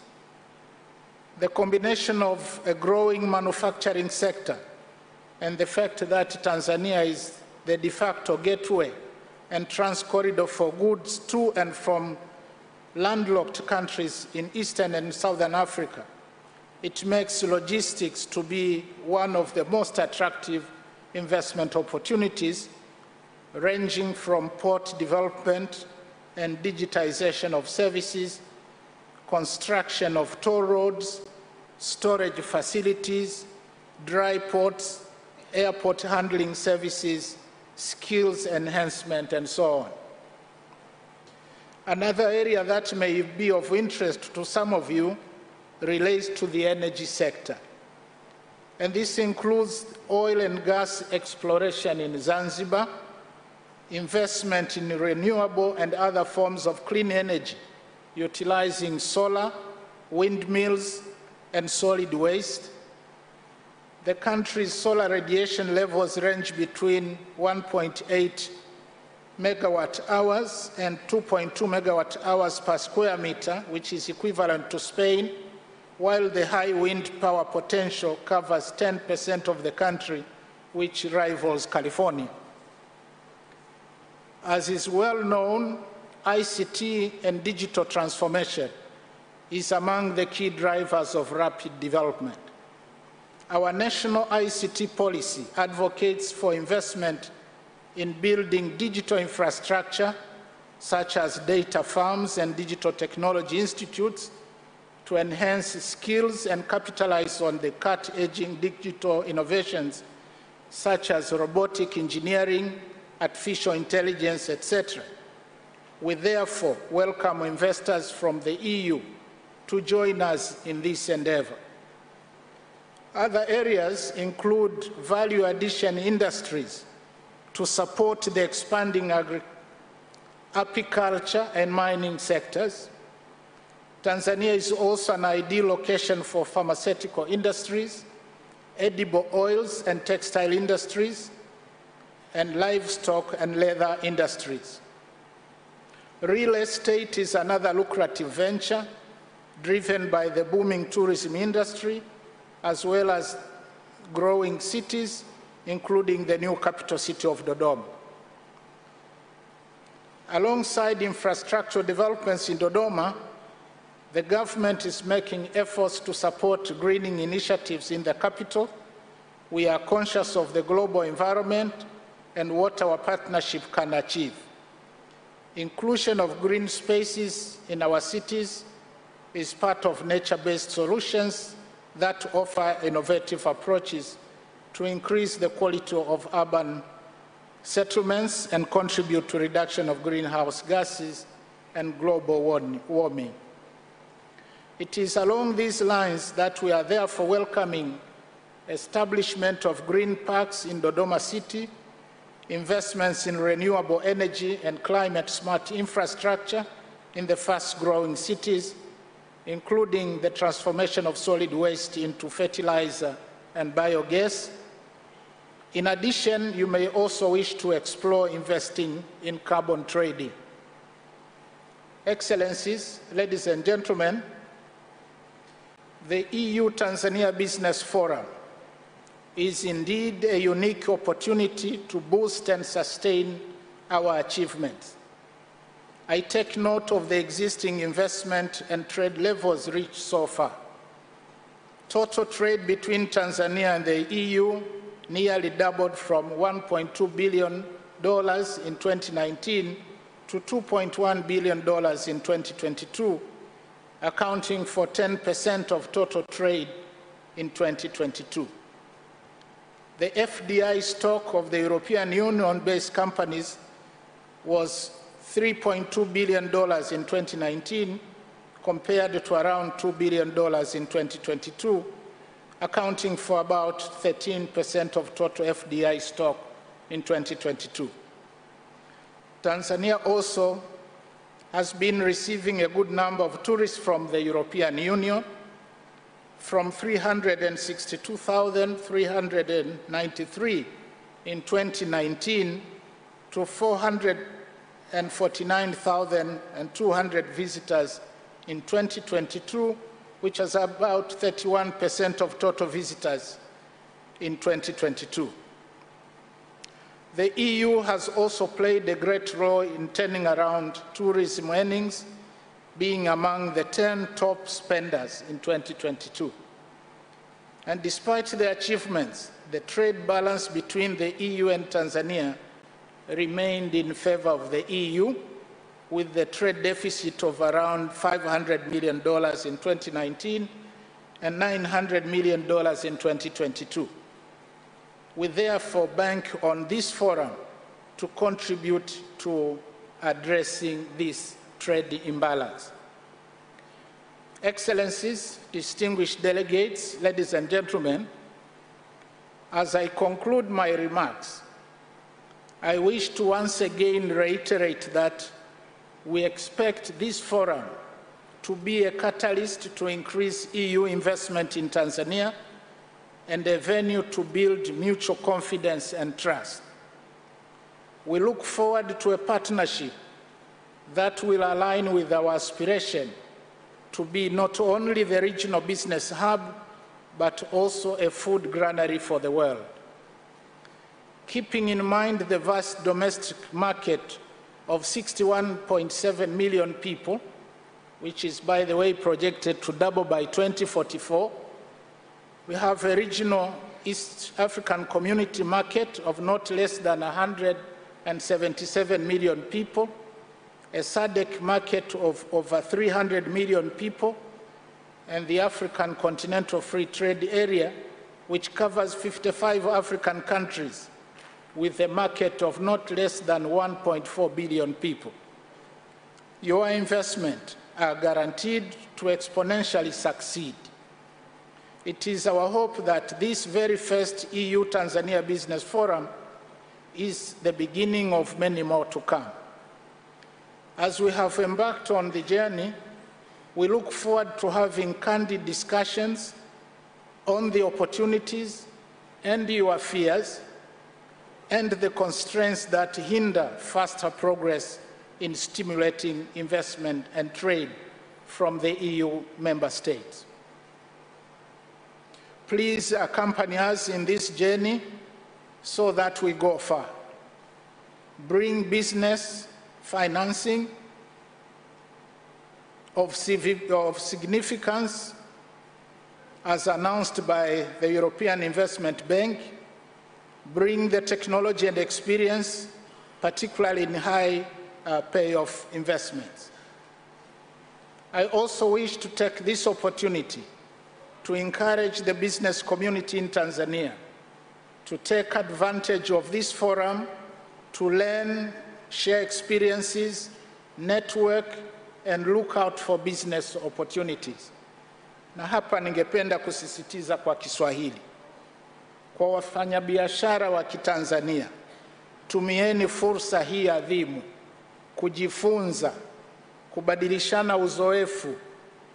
The combination of a growing manufacturing sector and the fact that Tanzania is the de facto gateway and trans-corridor for goods to and from landlocked countries in Eastern and Southern Africa, it makes logistics to be one of the most attractive investment opportunities, ranging from port development and digitization of services, construction of toll roads, storage facilities, dry ports, airport handling services, skills enhancement, and so on. Another area that may be of interest to some of you relates to the energy sector. And this includes oil and gas exploration in Zanzibar, investment in renewable and other forms of clean energy, utilizing solar, windmills, and solid waste. The country's solar radiation levels range between 1.8 megawatt hours and 2.2 megawatt hours per square meter, which is equivalent to Spain, while the high wind power potential covers 10% of the country, which rivals California. As is well known, ICT and digital transformation is among the key drivers of rapid development. Our national ICT policy advocates for investment in building digital infrastructure, such as data farms and digital technology institutes, to enhance skills and capitalize on the cutting-edge digital innovations, such as robotic engineering, artificial intelligence, etc. We therefore welcome investors from the EU to join us in this endeavor. Other areas include value addition industries to support the expanding apiculture and mining sectors. Tanzania is also an ideal location for pharmaceutical industries, edible oils and textile industries, and livestock and leather industries. Real estate is another lucrative venture driven by the booming tourism industry, as well as growing cities, including the new capital city of Dodoma. Alongside infrastructure developments in Dodoma, the government is making efforts to support greening initiatives in the capital. We are conscious of the global environment and what our partnership can achieve. Inclusion of green spaces in our cities is part of nature-based solutions that offer innovative approaches to increase the quality of urban settlements and contribute to reduction of greenhouse gases and global warming. It is along these lines that we are therefore welcoming establishment of green parks in Dodoma City, investments in renewable energy and climate-smart infrastructure in the fast-growing cities, including the transformation of solid waste into fertilizer and biogas. In addition, you may also wish to explore investing in carbon trading. Excellencies, ladies and gentlemen, the EU-Tanzania Business Forum is indeed a unique opportunity to boost and sustain our achievements. I take note of the existing investment and trade levels reached so far. Total trade between Tanzania and the EU nearly doubled from $1.2 billion in 2019 to $2.1 billion in 2022, accounting for 10% of total trade in 2022. The FDI stock of the European Union-based companies was $3.2 billion in 2019, compared to around $2 billion in 2022, accounting for about 13% of total FDI stock in 2022. Tanzania also has been receiving a good number of tourists from the European Union, from 362,393 in 2019 to 449,200 visitors in 2022, which is about 31% of total visitors in 2022. The EU has also played a great role in turning around tourism earnings, being among the 10 top spenders in 2022. And despite the achievements, the trade balance between the EU and Tanzania remained in favor of the EU, with the trade deficit of around $500 million in 2019 and $900 million in 2022. We therefore bank on this forum to contribute to addressing this trade imbalance. Excellencies, distinguished delegates, ladies and gentlemen, as I conclude my remarks, I wish to once again reiterate that we expect this forum to be a catalyst to increase EU investment in Tanzania and a venue to build mutual confidence and trust. We look forward to a partnership that will align with our aspiration to be not only the regional business hub, but also a food granary for the world. Keeping in mind the vast domestic market of 61.7 million people, which is, by the way, projected to double by 2044, we have a regional East African community market of not less than 177 million people, a SADC market of over 300 million people, and the African Continental Free Trade Area, which covers 55 African countries, with a market of not less than 1.4 billion people. Your investments are guaranteed to exponentially succeed. It is our hope that this very first EU-Tanzania Business Forum is the beginning of many more to come. As we have embarked on the journey, we look forward to having candid discussions on the opportunities and your fears and the constraints that hinder faster progress in stimulating investment and trade from the EU member states. Please accompany us in this journey so that we go far. Bring business financing of significance as announced by the European Investment Bank. Bring the technology and experience, particularly in high payoff investments. I also wish to take this opportunity to encourage the business community in Tanzania to take advantage of this forum to learn, share experiences, network, and look out for business opportunities. Na hapa ningependa kusisitiza kwa Kiswahili. Kwa wafanyabiashara wa Kitanzania, tumieni fursa hii adhimu kujifunza, kubadilishana uzoefu,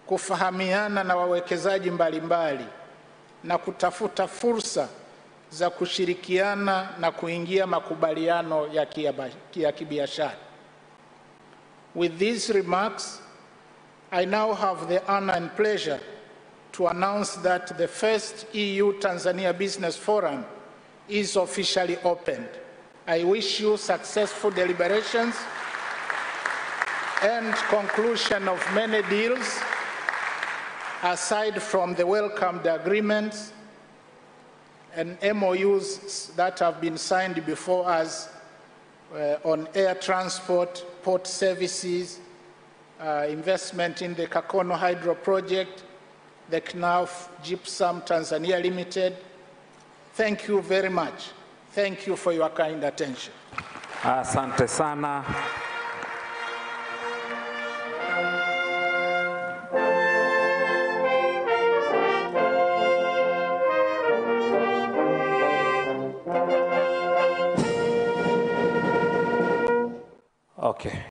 kufahamiana na wawekezaji mbalimbali na kutafuta fursa za kushirikiana na kuingia makubaliano ya kibiashara. With these remarks, I now have the honor and pleasure to announce that the first EU-Tanzania Business Forum is officially opened. I wish you successful deliberations and conclusion of many deals, aside from the welcomed agreements and MOUs that have been signed before us on air transport, port services, investment in the Kakono Hydro Project, the KNAF Gypsum Tanzania Limited. Thank you very much. Thank you for your kind attention. Asante sana. Okay.